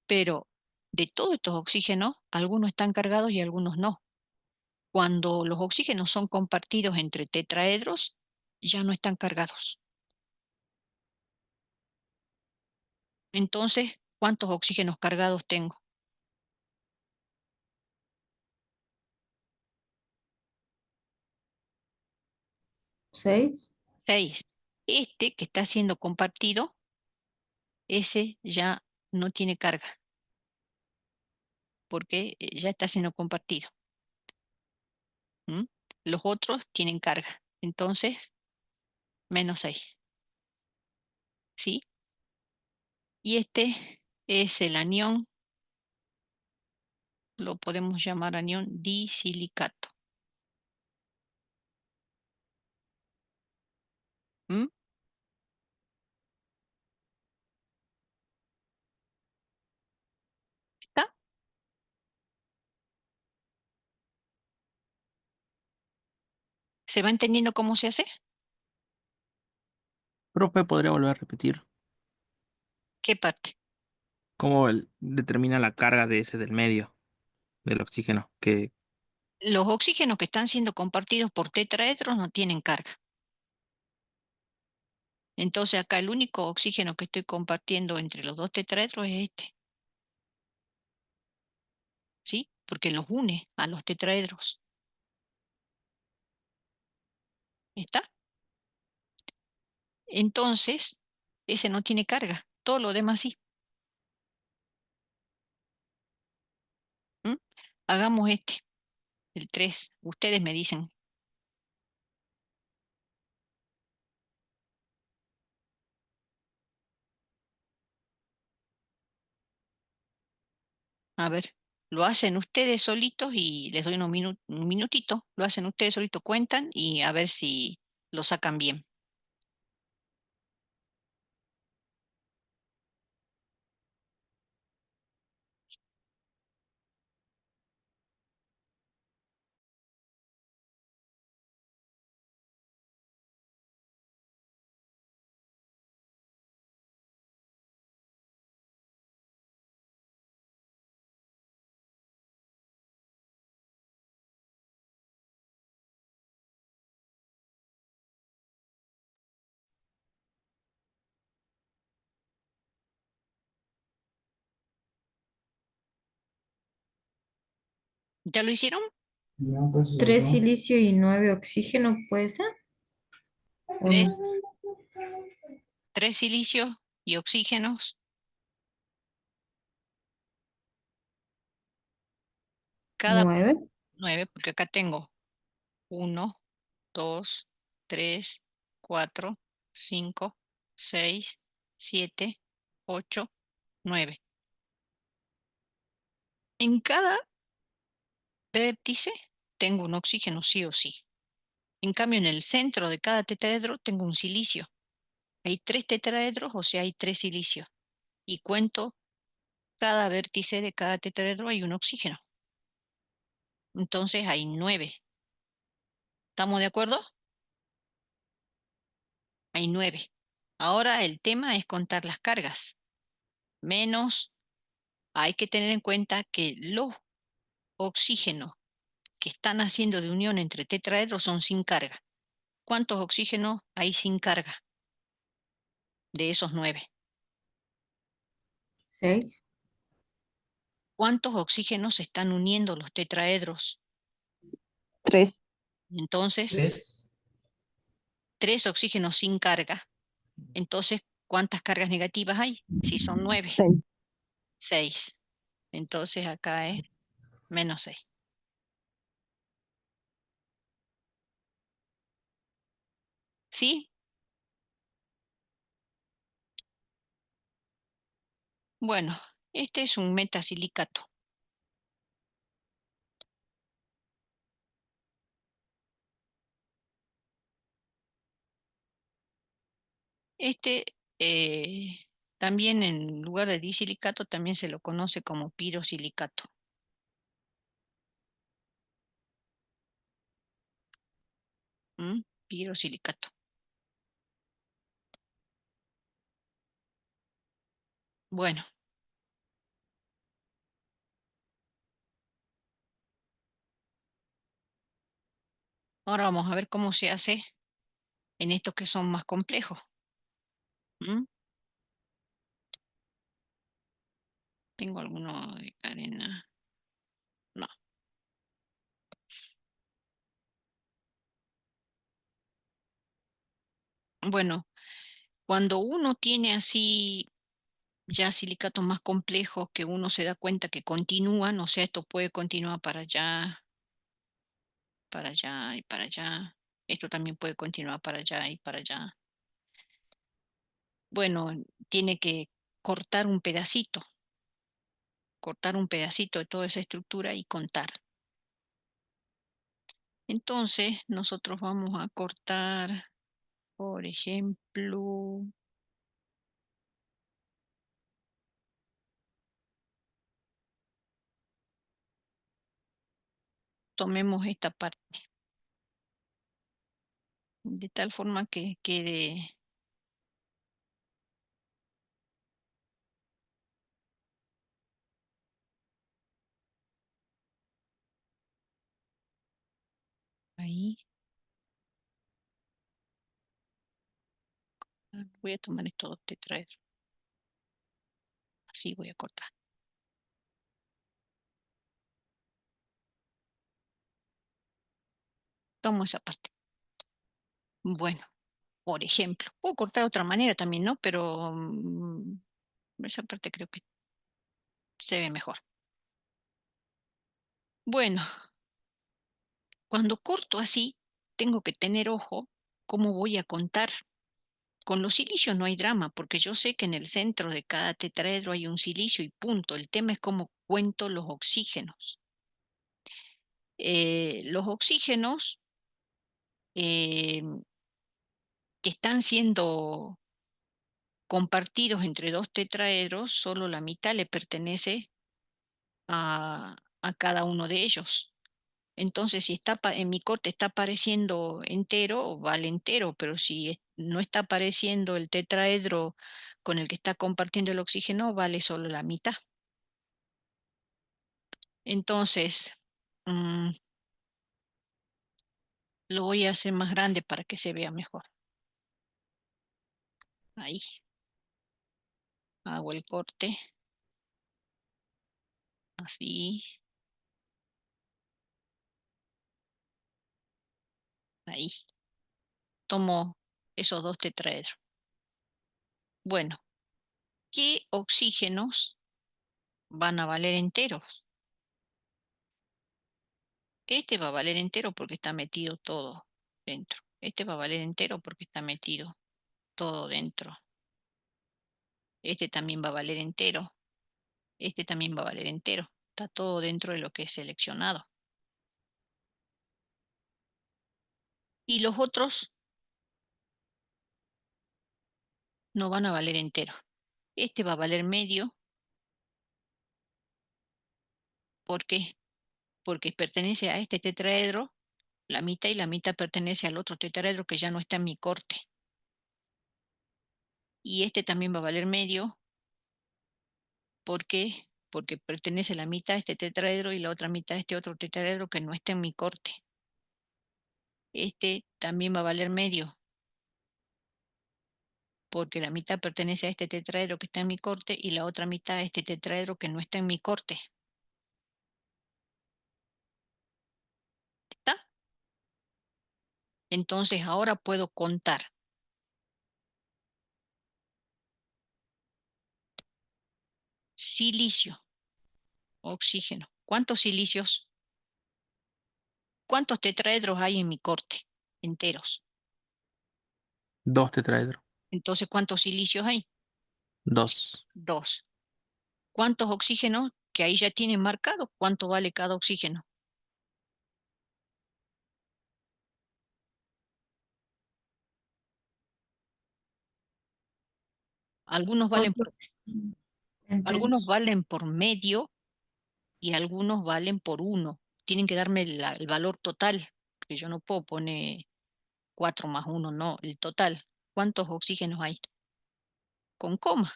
A: Pero de todos estos oxígenos, algunos están cargados y algunos no. Cuando los oxígenos son compartidos entre tetraedros, ya no están cargados. Entonces, ¿cuántos oxígenos cargados tengo?
F: 6.
A: 6. Este que está siendo compartido, ese ya no tiene carga, porque ya está siendo compartido. ¿Mm? Los otros tienen carga. Entonces, -6. ¿Sí? Y este es el anión, lo podemos llamar anión disilicato. ¿Mm? ¿Está? ¿Se va entendiendo cómo se hace?
C: Profe, ¿podría volver a repetir
A: ¿Qué parte?
C: cómo determina la carga de ese del medio, del oxígeno? Que,
A: Los oxígenos que están siendo compartidos por tetraedros no tienen carga. Entonces acá el único oxígeno que estoy compartiendo entre los dos tetraedros es este. ¿Sí? Porque los une a los tetraedros. ¿Está? Entonces, ese no tiene carga. Todo lo demás sí. ¿Mm? Hagamos este, el 3. Ustedes me dicen. A ver, lo hacen ustedes solitos y les doy un minutito. Lo hacen ustedes solitos, cuentan y a ver si lo sacan bien. ¿Ya lo hicieron?
F: 3 silicio y 9 oxígeno, ¿puede ser? ¿O no?
A: Tres, tres silicios y oxígenos. Cada
F: 9.
A: 9, porque acá tengo 1, 2, 3, 4, 5, 6, 7, 8, 9. En cada vértice tengo un oxígeno sí o sí. En cambio, en el centro de cada tetraedro tengo un silicio. Hay 3 tetraedros, o sea, hay 3 silicios. Y cuento cada vértice de cada tetraedro hay un oxígeno. Entonces hay 9. ¿Estamos de acuerdo? Hay 9. Ahora el tema es contar las cargas. Menos, hay que tener en cuenta que los oxígenos que están haciendo de unión entre tetraedros son sin carga. ¿Cuántos oxígenos hay sin carga de esos 9?
F: 6.
A: ¿Cuántos oxígenos se están uniendo los tetraedros?
G: 3.
A: Entonces,
E: 3.
A: 3 oxígenos sin carga. Entonces, ¿cuántas cargas negativas hay? Si son 9,
G: 6.
A: 6. Entonces acá es -6. ¿Sí? Bueno, este es un metasilicato. Este también en lugar de disilicato también se lo conoce como pirosilicato. Pirosilicato. Bueno, Ahora vamos a ver cómo se hace en estos que son más complejos. ¿Mm? ¿Tengo alguno de cadena? No. Bueno, cuando uno tiene así ya silicatos más complejos que uno se da cuenta que continúan, o sea, esto puede continuar para allá y para allá. Esto también puede continuar para allá y para allá. Bueno, tiene que cortar un pedacito de toda esa estructura y contar. Entonces, nosotros vamos a cortar, por ejemplo, tomemos esta parte, de tal forma que quede ahí. Voy a tomar estos dos tetraedros. Así voy a cortar. Tomo esa parte. Bueno, por ejemplo, puedo cortar de otra manera también, ¿no? Pero esa parte creo que se ve mejor. Bueno, cuando corto así, tengo que tener ojo cómo voy a contar. Con los silicios no hay drama, porque yo sé que en el centro de cada tetraedro hay un silicio y punto. El tema es cómo cuento los oxígenos. Los oxígenos eh, que están siendo compartidos entre dos tetraedros, solo la mitad le pertenece a cada uno de ellos. Entonces, si está en mi corte está apareciendo entero, vale entero, pero si no está apareciendo el tetraedro con el que está compartiendo el oxígeno, vale solo la mitad. Entonces, mm, lo voy a hacer más grande para que se vea mejor. Ahí. Hago el corte. Así. Ahí. Tomo esos dos tetraedros. Bueno, ¿qué oxígenos van a valer enteros? Este va a valer entero porque está metido todo dentro. Este va a valer entero porque está metido todo dentro. Este también va a valer entero. Este también va a valer entero. Está todo dentro de lo que es seleccionado. Y los otros no van a valer entero. Este va a valer medio. ¿Por qué? Porque pertenece a este tetraedro, la mitad y la mitad pertenece al otro tetraedro que ya no está en mi corte. Y este también va a valer medio. ¿Por qué? Porque pertenece la mitad a este tetraedro y la otra mitad a este otro tetraedro que no está en mi corte. Este también va a valer medio, porque la mitad pertenece a este tetraedro que está en mi corte y la otra mitad a este tetraedro que no está en mi corte. ¿Está? Entonces ahora puedo contar. Silicio, oxígeno. ¿Cuántos silicios? ¿Cuántos tetraedros hay en mi corte? Enteros.
C: 2 tetraedros.
A: Entonces, ¿cuántos silicios hay?
C: 2.
A: 2. ¿Cuántos oxígenos? Que ahí ya tienen marcado. ¿Cuánto vale cada oxígeno? Algunos valen
F: Otro
A: algunos
F: enteros.
A: valen por medio y algunos valen por 1. Tienen que darme el valor total, porque yo no puedo poner 4 más 1, no, el total. ¿Cuántos oxígenos hay? Con coma.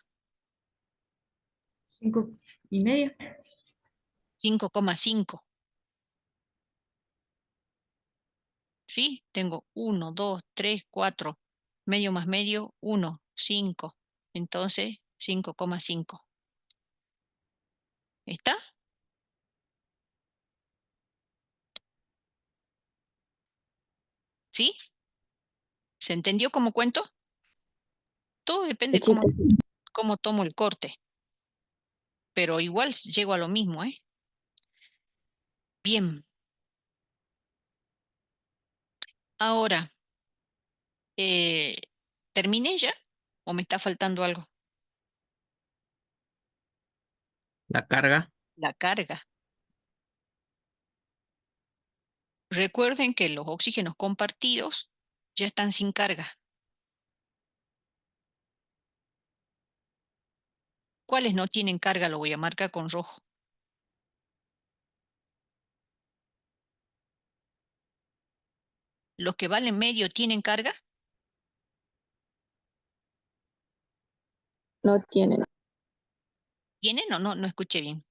F: 5,5.
A: 5,5. ¿Sí? Tengo 1, 2, 3, 4. Medio más medio, 1, 5. Entonces, 5,5. ¿Está? ¿Sí? ¿Se entendió cómo cuento? Todo depende
G: Sí, profe.
A: cómo tomo el corte. Pero igual llego a lo mismo, ¿eh? Bien. Ahora, eh, ¿terminé ya? ¿O me está faltando algo?
C: La carga.
A: La carga. Recuerden que los oxígenos compartidos ya están sin carga. ¿Cuáles no tienen carga? Lo voy a marcar con rojo. ¿Los que valen medio tienen carga?
G: No tienen.
A: ¿Tienen o no? No escuché bien.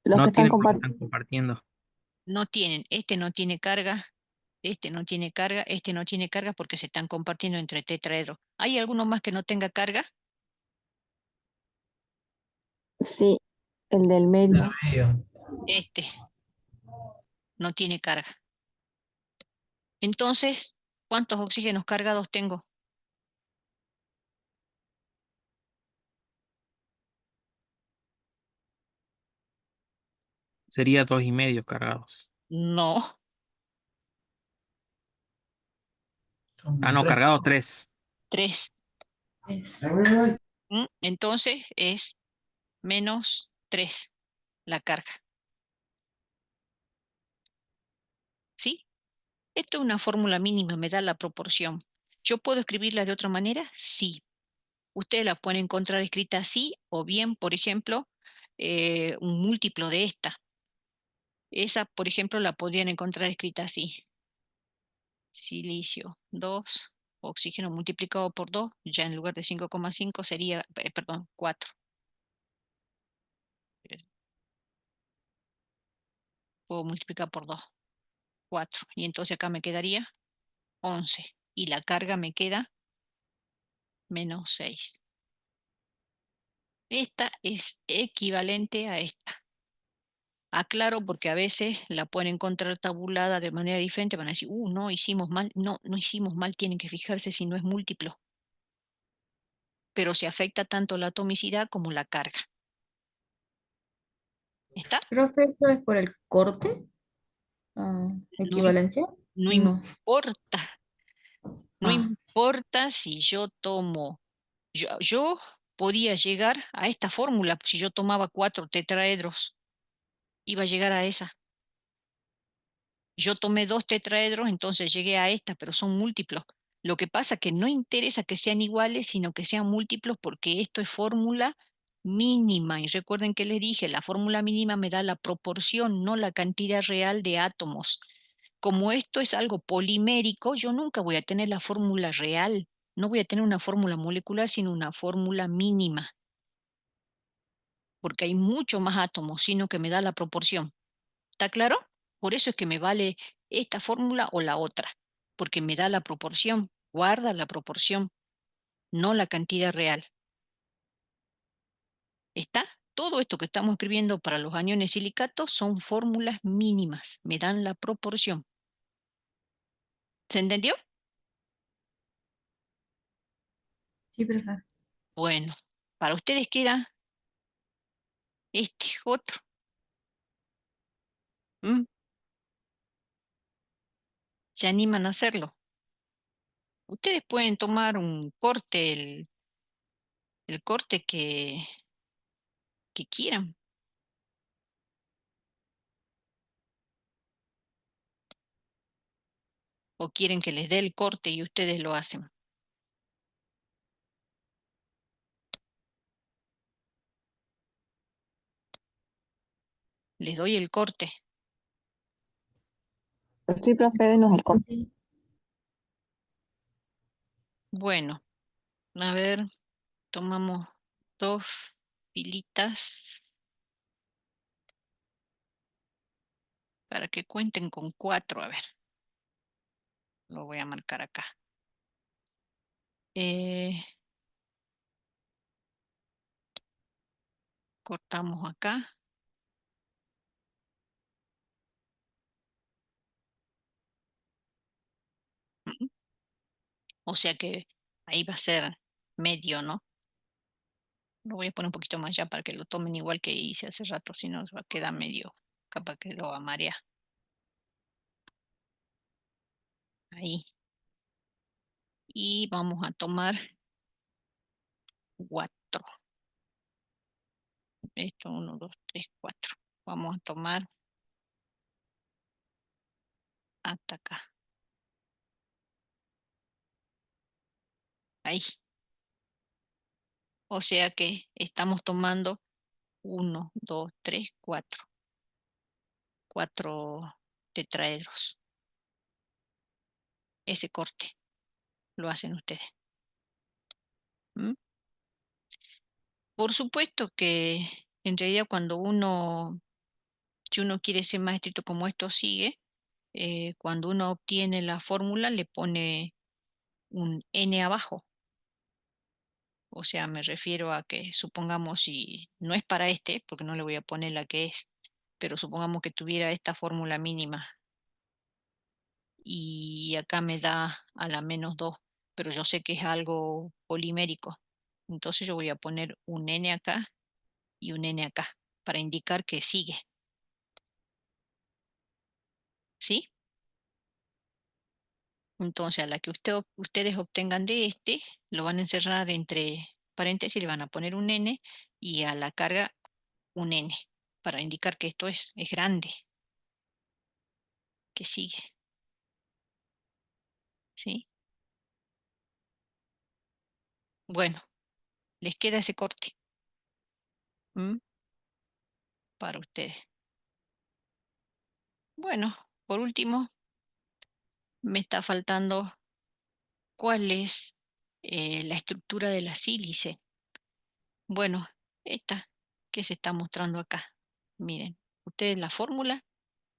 G: Los
C: No
G: que están
C: tienen porque
G: compartiendo.
C: están compartiendo.
A: No tienen. Este no tiene carga. Este no tiene carga. Este no tiene carga porque se están compartiendo entre tetraedros. ¿Hay alguno más que no tenga carga?
G: Sí, el del
E: Del
G: medio.
E: medio.
A: Este no tiene carga. Entonces, ¿cuántos oxígenos cargados tengo?
C: Sería 2,5 cargados.
A: No.
C: Ah,
E: Son
C: no,
E: tres.
C: cargados 3.
A: 3.
F: Es-
A: Entonces es -3 la carga. ¿Sí? Esto es una fórmula mínima, me da la proporción. ¿Yo puedo escribirla de otra manera? Sí. Ustedes la pueden encontrar escrita así o bien, por ejemplo, un múltiplo de esta. Esa, por ejemplo, la podrían encontrar escrita así. Silicio 2, oxígeno multiplicado por 2, ya en lugar de 5,5 sería, perdón, 4. Puedo multiplicar por 2, 4. Y entonces acá me quedaría 11. Y la carga me queda -6. Esta es equivalente a esta. Aclaro porque a veces la pueden encontrar tabulada de manera diferente. Van a decir, no, hicimos mal. No, no hicimos mal. Tienen que fijarse si no es múltiplo. Pero se afecta tanto la atomicidad como la carga. ¿Está?
F: Profe, ¿eso es por el corte?
A: No,
F: ¿Equivalencia?
A: no
F: No.
A: importa. No
F: Ah,
A: importa si yo tomo. Yo podía llegar a esta fórmula. Si yo tomaba 4 tetraedros, iba a llegar a esa. Yo tomé 2 tetraedros, entonces llegué a esta, pero son múltiplos. Lo que pasa es que no interesa que sean iguales, sino que sean múltiplos porque esto es fórmula mínima. Y recuerden que les dije, la fórmula mínima me da la proporción, no la cantidad real de átomos. Como esto es algo polimérico, yo nunca voy a tener la fórmula real. No voy a tener una fórmula molecular, sino una fórmula mínima, porque hay mucho más átomos, sino que me da la proporción. ¿Está claro? Por eso es que me vale esta fórmula o la otra, porque me da la proporción, guarda la proporción, no la cantidad real. ¿Está? Todo esto que estamos escribiendo para los aniones silicatos son fórmulas mínimas, me dan la proporción. ¿Se entendió?
F: sí, profe.
A: Bueno, para ustedes queda este otro. ¿Mm? ¿Se animan a hacerlo? Ustedes pueden tomar un corte, el corte que quieran. ¿O quieren que les dé el corte y ustedes lo hacen? Les doy el corte.
G: Sí, profe, denos el corte.
F: Sí.
A: Bueno, a ver, tomamos 2 filitas. para que cuenten con 4. A ver, lo voy a marcar acá. Cortamos acá. O sea que ahí va a ser medio, ¿no? Lo voy a poner un poquito más allá para que lo tomen igual que hice hace rato, si no se va a quedar medio, capaz que lo va a marear. Ahí. Y vamos a tomar 4. Esto, 1, 2, 3, 4. Vamos a tomar hasta acá. Ahí. O sea que estamos tomando 1, 2, 3, 4. 4 tetraedros. Ese corte lo hacen ustedes. ¿Mm? Por supuesto que en realidad si uno quiere ser más estricto como esto sigue, cuando uno obtiene la fórmula le pone un n abajo. O sea, me refiero a que supongamos si no es para este, porque no le voy a poner la que es, pero supongamos que tuviera esta fórmula mínima y acá me da a la -2, pero yo sé que es algo polimérico. Entonces yo voy a poner un n acá y un n acá para indicar que sigue. ¿Sí? Entonces, a la que ustedes obtengan de este, lo van a encerrar entre paréntesis, le van a poner un n y a la carga un n para indicar que esto es grande, que sigue. ¿Sí? Bueno, les queda ese corte. ¿M? Para ustedes. Bueno, por último, me está faltando cuál es la estructura de la sílice. Bueno, esta que se está mostrando acá. Miren, ustedes la fórmula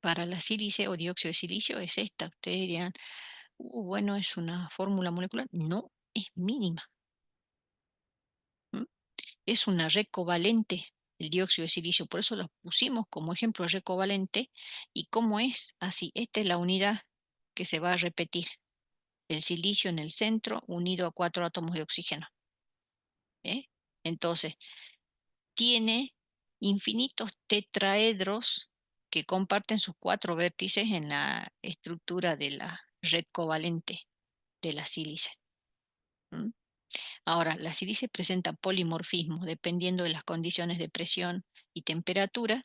A: para la sílice o dióxido de silicio es esta. Ustedes dirían, bueno, es una fórmula molecular. No, es mínima. ¿M? Es una red covalente el dióxido de silicio. Por eso lo pusimos como ejemplo red covalente. ¿Y cómo es? Así, esta es la unidad que se va a repetir. El silicio en el centro unido a 4 átomos de oxígeno. ¿Eh? Entonces, tiene infinitos tetraedros que comparten sus 4 vértices en la estructura de la red covalente de la sílice. ¿Mm? Ahora, la sílice presenta polimorfismo dependiendo de las condiciones de presión y temperatura.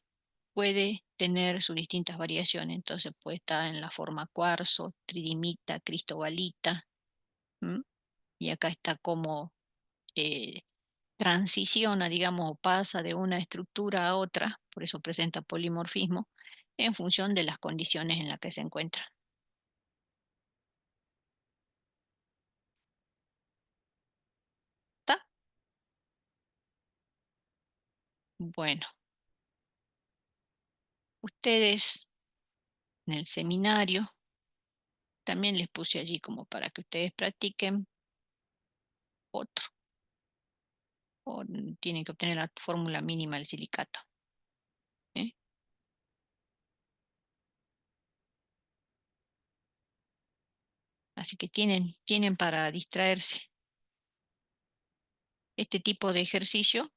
A: Puede tener sus distintas variaciones, entonces puede estar en la forma cuarzo, tridimita, cristobalita. ¿Mm? Y acá está como eh, transiciona, digamos, o pasa de una estructura a otra, por eso presenta polimorfismo, en función de las condiciones en las que se encuentra. ¿Está? Bueno, ustedes en el seminario, también les puse allí como para que ustedes practiquen otro. O tienen que obtener la fórmula mínima del silicato. ¿Eh? Así que tienen para distraerse. Este tipo de ejercicio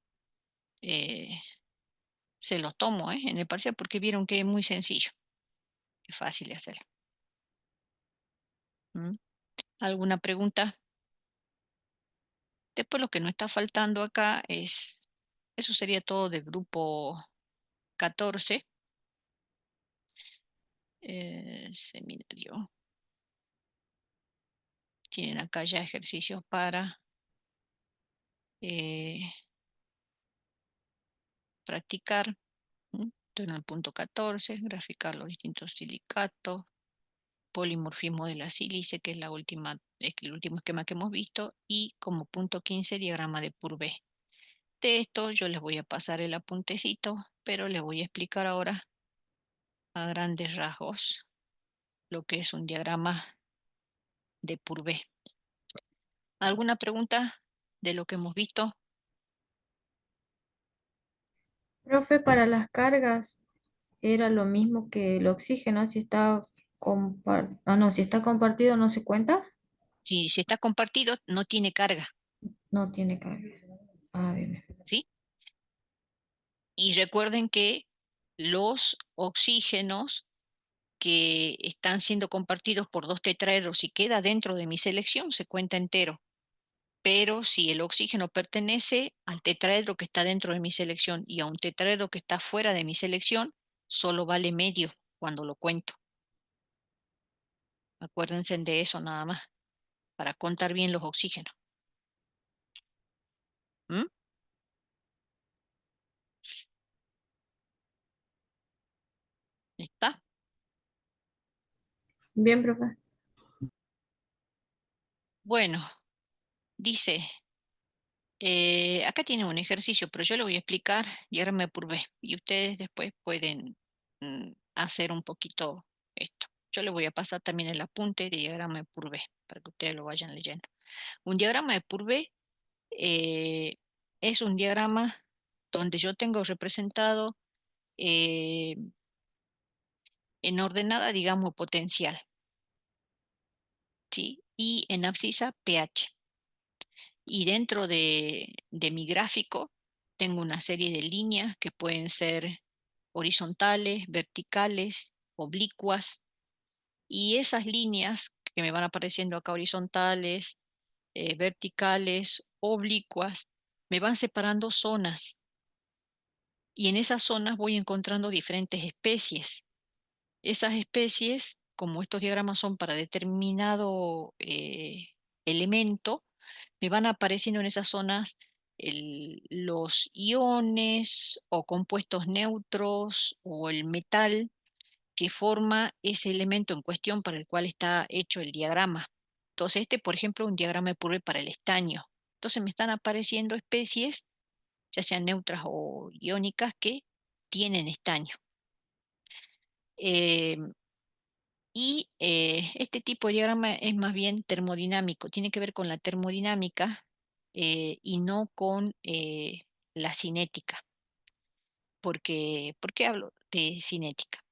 A: se los tomo en el parcial porque vieron que es muy sencillo, es fácil de hacer. ¿Mm? ¿Alguna pregunta? Después lo que nos está faltando acá eso sería todo del grupo 14, seminario. Tienen acá ya ejercicios para eh, practicar. Estoy en el punto 14, graficar los distintos silicatos, polimorfismo de la sílice, que es el último esquema que hemos visto, y como punto 15, diagrama de Purvé. De esto yo les voy a pasar el apuntecito, pero les voy a explicar ahora a grandes rasgos lo que es un diagrama de Purvé. ¿Alguna pregunta de lo que hemos visto?
F: Profe, para las cargas era lo mismo que el oxígeno, si está no, si está compartido no se cuenta,
A: Si se está compartido, no tiene carga,
F: no tiene carga. Ah, bien.
A: ¿sí? Y recuerden que los oxígenos que están siendo compartidos por dos tetraedros y queda dentro de mi selección, se cuenta entero. Pero si el oxígeno pertenece al tetraedro que está dentro de mi selección y a un tetraedro que está fuera de mi selección, solo vale medio cuando lo cuento. Acuérdense de eso nada más, para contar bien los oxígenos. ¿Mm? ¿Está?
F: Bien, profe.
A: Bueno, dice, acá tiene un ejercicio, pero yo lo voy a explicar y ahora me purvé. Y ustedes después pueden hacer un poquito esto. Yo le voy a pasar también el apunte de diagrama de Purvé para que ustedes lo vayan leyendo. Un diagrama de Purvé es un diagrama donde yo tengo representado eh, en ordenada, digamos, potencial, ¿sí? Y en abscisa pH. Y dentro de mi gráfico tengo una serie de líneas que pueden ser horizontales, verticales, oblicuas, y esas líneas que me van apareciendo acá horizontales, verticales, oblicuas, me van separando zonas y en esas zonas voy encontrando diferentes especies. Esas especies, como estos diagramas son para determinado elemento, me van apareciendo en esas zonas los iones o compuestos neutros o el metal que forma ese elemento en cuestión para el cual está hecho el diagrama. Entonces, este, por ejemplo, es un diagrama de Purvé para el estaño. Entonces, me están apareciendo especies, ya sean neutras o iónicas, que tienen estaño. Eh, este tipo de diagrama es más bien termodinámico, tiene que ver con la termodinámica y no con la cinética. ¿Por qué hablo de cinética?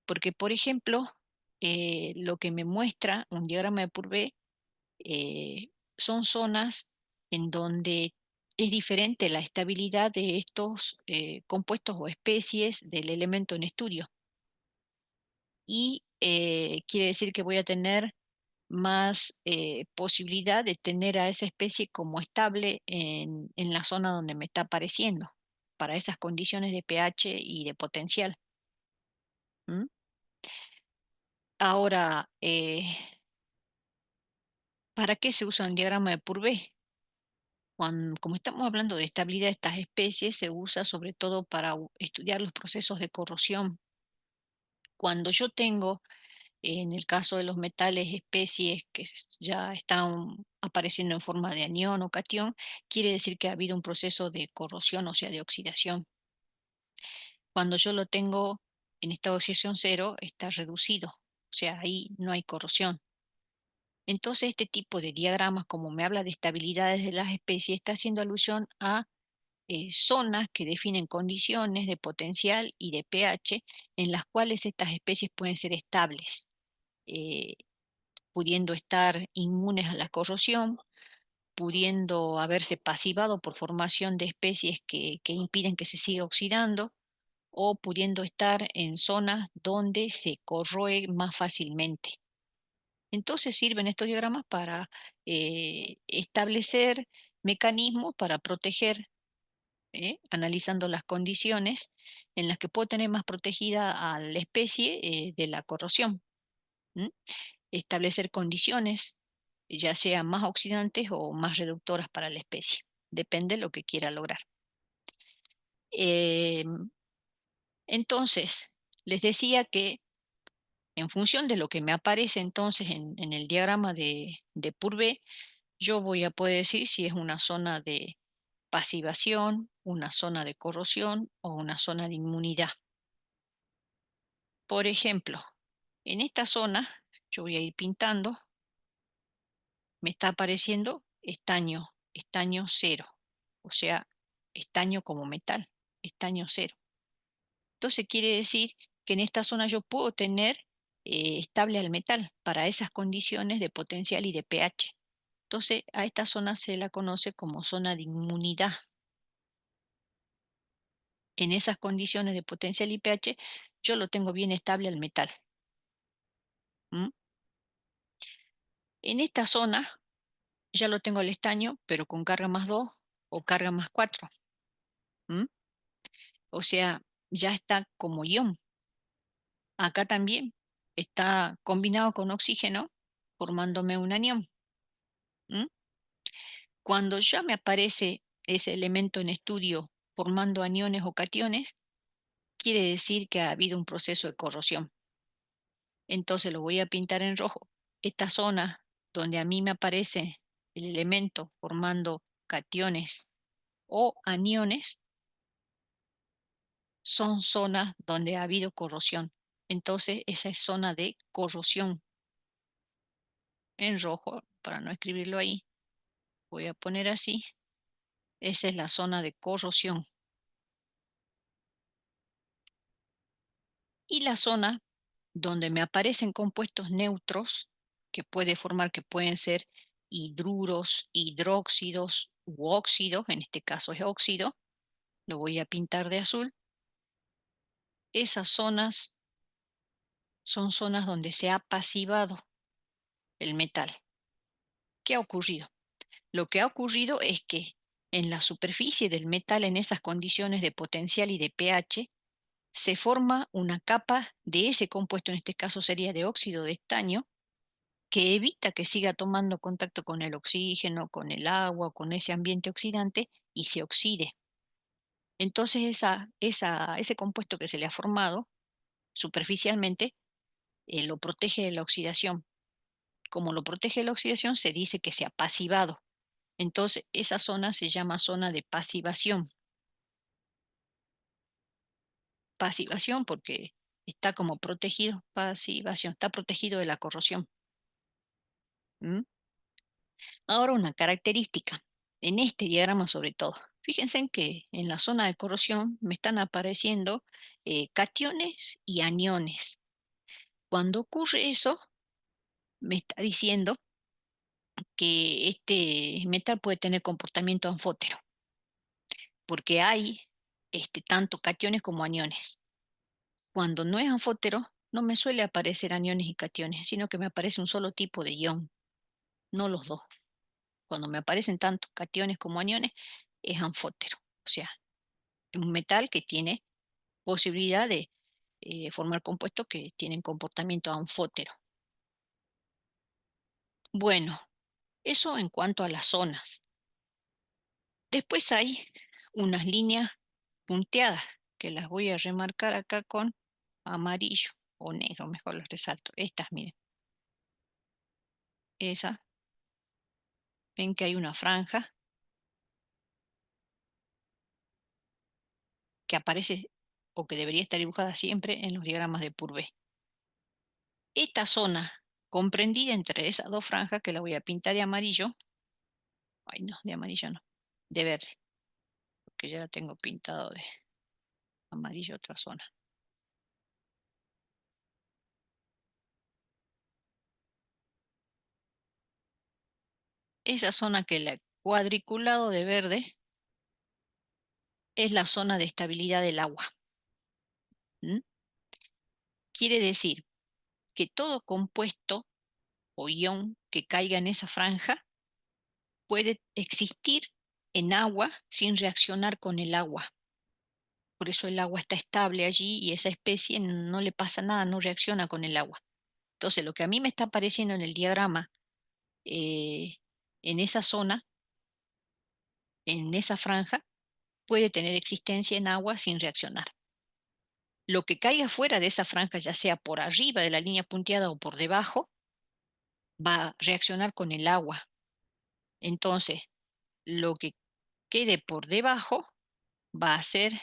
A: Porque, por ejemplo, lo que me muestra un diagrama de Purvé son zonas en donde es diferente la estabilidad de estos compuestos o especies del elemento en estudio. Y quiere decir que voy a tener más posibilidad de tener a esa especie como estable en la zona donde me está apareciendo, para esas condiciones de pH y de potencial. ¿Mm? Ahora, ¿para qué se usa un diagrama de Purvé? Como estamos hablando de estabilidad de estas especies, se usa sobre todo para estudiar los procesos de corrosión. Cuando yo tengo, en el caso de los metales, especies que ya están apareciendo en forma de anión o catión, quiere decir que ha habido un proceso de corrosión, o sea, de oxidación. Cuando yo lo tengo en estado de oxidación cero, está reducido, o sea, ahí no hay corrosión. Entonces, este tipo de diagramas, como me habla de estabilidades de las especies, está haciendo alusión a zonas que definen condiciones de potencial y de pH en las cuales estas especies pueden ser estables, eh, pudiendo estar inmunes a la corrosión, pudiendo haberse pasivado por formación de especies que impiden que se siga oxidando, o pudiendo estar en zonas donde se corroe más fácilmente. Entonces sirven estos diagramas para establecer mecanismos para proteger, analizando las condiciones en las que puedo tener más protegida a la especie de la corrosión. ¿Mm? Establecer condiciones, ya sean más oxidantes o más reductoras para la especie. Depende de lo que quiera lograr. Entonces, les decía que en función de lo que me aparece entonces en el diagrama de Purvé, yo voy a poder decir si es una zona de pasivación, una zona de corrosión o una zona de inmunidad. Por ejemplo, en esta zona, yo voy a ir pintando, me está apareciendo estaño 0, o sea, estaño como metal, estaño 0. Entonces quiere decir que en esta zona yo puedo tener estable al metal para esas condiciones de potencial y de pH. Entonces a esta zona se la conoce como zona de inmunidad. En esas condiciones de potencial y pH yo lo tengo bien estable al metal. ¿Mm? En esta zona ya lo tengo al estaño, pero con carga más 2 o carga más 4. ¿Mm? O sea, ya está como ion. Acá también está combinado con oxígeno, formándome un anión. ¿Mm? Cuando ya me aparece ese elemento en estudio formando aniones o cationes, quiere decir que ha habido un proceso de corrosión. Entonces lo voy a pintar en rojo. Esta zona donde a mí me aparece el elemento formando cationes o aniones son zonas donde ha habido corrosión. Entonces esa es zona de corrosión. En rojo, para no escribirlo ahí, voy a poner así. Esa es la zona de corrosión. Y la zona donde me aparecen compuestos neutros que puede formar, que pueden ser hidruros, hidróxidos u óxidos, en este caso es óxido, lo voy a pintar de azul. Esas zonas son zonas donde se ha pasivado el metal. ¿Qué ha ocurrido? Lo que ha ocurrido es que en la superficie del metal, en esas condiciones de potencial y de pH, se forma una capa de ese compuesto, en este caso sería de óxido de estaño, que evita que siga tomando contacto con el oxígeno, con el agua, con ese ambiente oxidante y se oxide. Entonces ese compuesto que se le ha formado superficialmente lo protege de la oxidación. Como lo protege de la oxidación, se dice que se ha pasivado. Entonces esa zona se llama zona de pasivación. Pasivación porque está como protegido, pasivación, está protegido de la corrosión. ¿Mm? Ahora una característica, en este diagrama sobre todo. Fíjense en que en la zona de corrosión me están apareciendo cationes y aniones. Cuando ocurre eso, me está diciendo que este metal puede tener comportamiento anfótero, porque hay tanto cationes como aniones. Cuando no es anfótero, no me suele aparecer aniones y cationes, sino que me aparece un solo tipo de ion, no los dos. Cuando me aparecen tanto cationes como aniones, es anfótero. O sea, es un metal que tiene posibilidad de formar compuestos que tienen comportamiento anfótero. Bueno, eso en cuanto a las zonas. Después hay unas líneas punteadas que las voy a remarcar acá con amarillo o negro, mejor las resalto. Estas, miren. Esas. Ven que hay una franja que aparece o que debería estar dibujada siempre en los diagramas de Purvé. Esta zona comprendida entre esas dos franjas, que la voy a pintar de amarillo, ay no, de amarillo no, de verde, porque ya la tengo pintado de amarillo otra zona. Esa zona que la he cuadriculado de verde es la zona de estabilidad del agua. ¿Mm? Quiere decir que todo compuesto o ion que caiga en esa franja puede existir en agua sin reaccionar con el agua. Por eso el agua está estable allí y esa especie no le pasa nada, no reacciona con el agua. Entonces, lo que a mí me está apareciendo en el diagrama, en esa zona, en esa franja, puede tener existencia en agua sin reaccionar. Lo que caiga fuera de esa franja, ya sea por arriba de la línea punteada o por debajo, va a reaccionar con el agua. Entonces, lo que quede por debajo va a hacer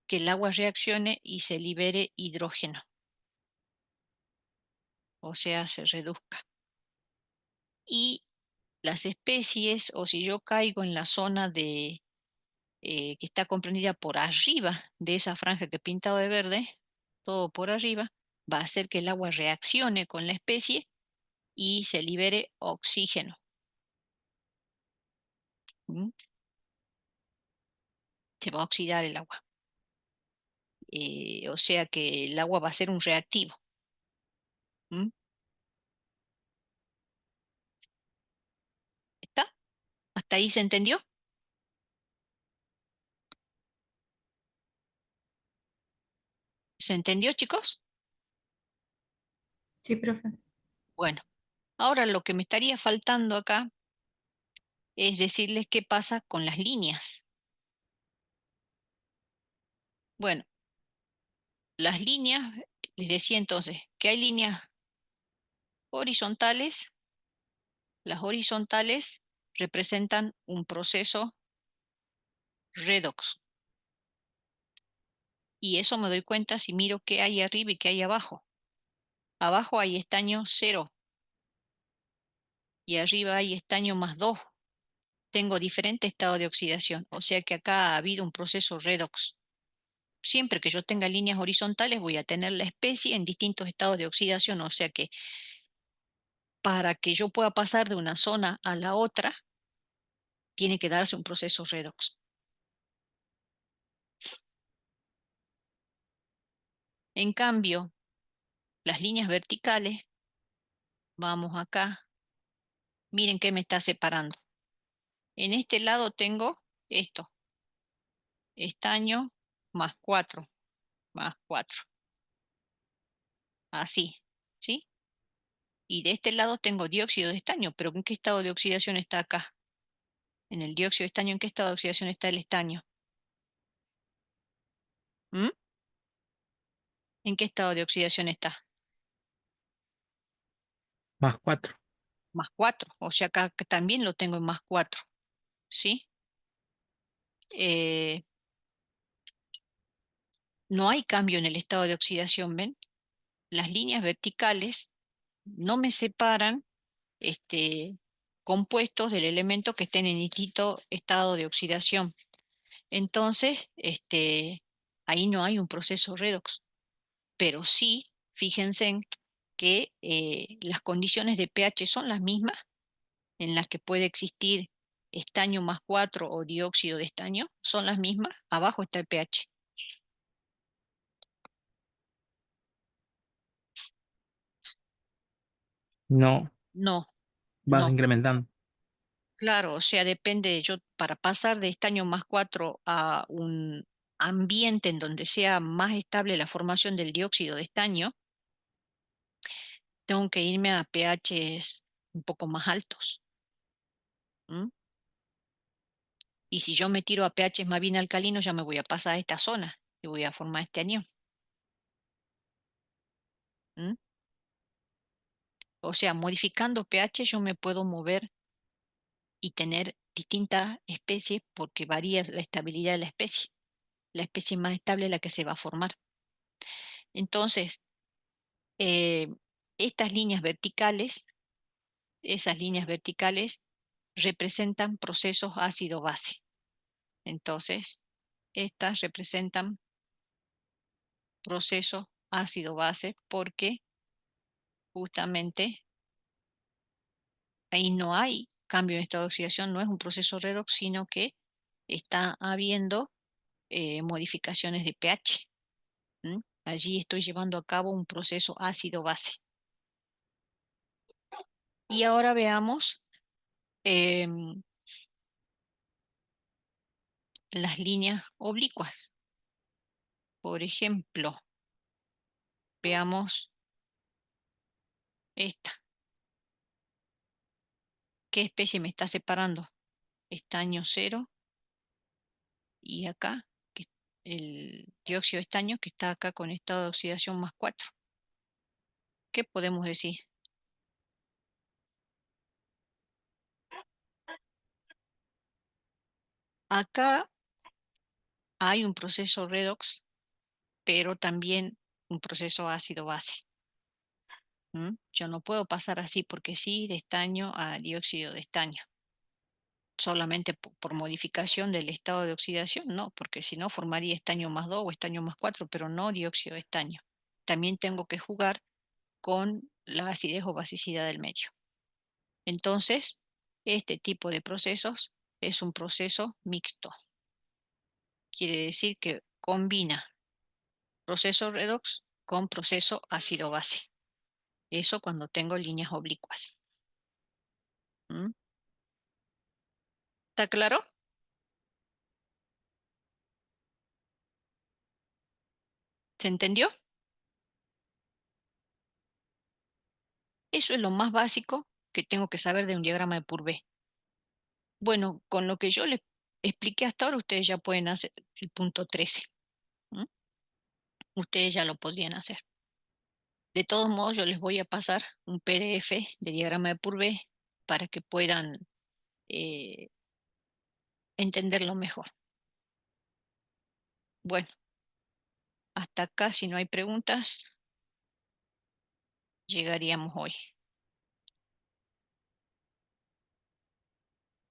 A: que el agua reaccione y se libere hidrógeno. o sea, se reduzca. Y las especies, o si yo caigo en la zona de que está comprendida por arriba de esa franja que he pintado de verde, todo por arriba, va a hacer que el agua reaccione con la especie y se libere oxígeno. ¿Mm? Se va a oxidar el agua. O sea que el agua va a ser un reactivo. ¿Mm? ¿Está? ¿Hasta ahí se entendió? ¿Se entendió, chicos?
F: Sí, profe.
A: Bueno, ahora lo que me estaría faltando acá es decirles qué pasa con las líneas. Bueno, las líneas, les decía entonces que hay líneas horizontales. Las horizontales representan un proceso redox. Y eso me doy cuenta si miro qué hay arriba y qué hay abajo. Abajo hay estaño 0 y arriba hay estaño +2. Tengo diferente estado de oxidación, o sea que acá ha habido un proceso redox. Siempre que yo tenga líneas horizontales voy a tener la especie en distintos estados de oxidación, o sea que para que yo pueda pasar de una zona a la otra, tiene que darse un proceso redox. En cambio, las líneas verticales, vamos acá, miren qué me está separando. En este lado tengo esto, estaño +4, +4, así, ¿sí? Y de este lado tengo dióxido de estaño, pero ¿en qué estado de oxidación está acá? En el dióxido de estaño, ¿en qué estado de oxidación está el estaño? ¿Mm? ¿En qué estado de oxidación está?
C: +4.
A: +4, o sea acá que también lo tengo en +4, ¿sí? Eh, no hay cambio en el estado de oxidación, ¿ven? Las líneas verticales no me separan compuestos del elemento que estén en distinto estado de oxidación. Entonces, ahí no hay un proceso redox, pero sí, fíjense en que las condiciones de pH son las mismas en las que puede existir estaño +4 o dióxido de estaño, son las mismas, abajo está el pH.
C: No,
A: No,
C: vas
A: no.
C: incrementando.
A: Claro, o sea, depende, yo para pasar de estaño +4 a un ambiente en donde sea más estable la formación del dióxido de estaño, tengo que irme a pHs un poco más altos. ¿M? Y si yo me tiro a pHs más bien alcalinos, ya me voy a pasar a esta zona y voy a formar este anión. ¿M? O sea, modificando pH yo me puedo mover y tener distintas especies porque varía la estabilidad de la especie. La especie más estable es la que se va a formar. Entonces, eh, estas líneas verticales, esas líneas verticales representan procesos ácido-base. Entonces, estas representan procesos ácido-base porque justamente ahí no hay cambio en estado de oxidación, no es un proceso redox, sino que está habiendo modificaciones de pH. ¿M? Allí estoy llevando a cabo un proceso ácido-base. Y ahora veamos em, las líneas oblicuas. Por ejemplo, veamos esta. ¿Qué especie me está separando? Estaño 0 y acá el dióxido de estaño que está acá con estado de oxidación +4. ¿Qué podemos decir? Acá hay un proceso redox, pero también un proceso ácido-base. Yo no puedo pasar así porque sí de estaño a dióxido de estaño. Solamente por modificación del estado de oxidación, no, porque si no formaría estaño más 2 o estaño más 4, pero no dióxido de estaño. También tengo que jugar con la acidez o basicidad del medio. Entonces, este tipo de procesos es un proceso mixto. Quiere decir que combina proceso redox con proceso ácido-base. Eso cuando tengo líneas oblicuas. ¿Mm? ¿Está claro? ¿Se entendió? Eso es lo más básico que tengo que saber de un diagrama de Purvé. Bueno, con lo que yo les expliqué hasta ahora, ustedes ya pueden hacer el punto 13. ¿Mm? Ustedes ya lo podrían hacer. De todos modos, yo les voy a pasar un PDF de diagrama de Purvé para que puedan eh, entenderlo mejor. Bueno, hasta acá, si no hay preguntas, llegaríamos hoy.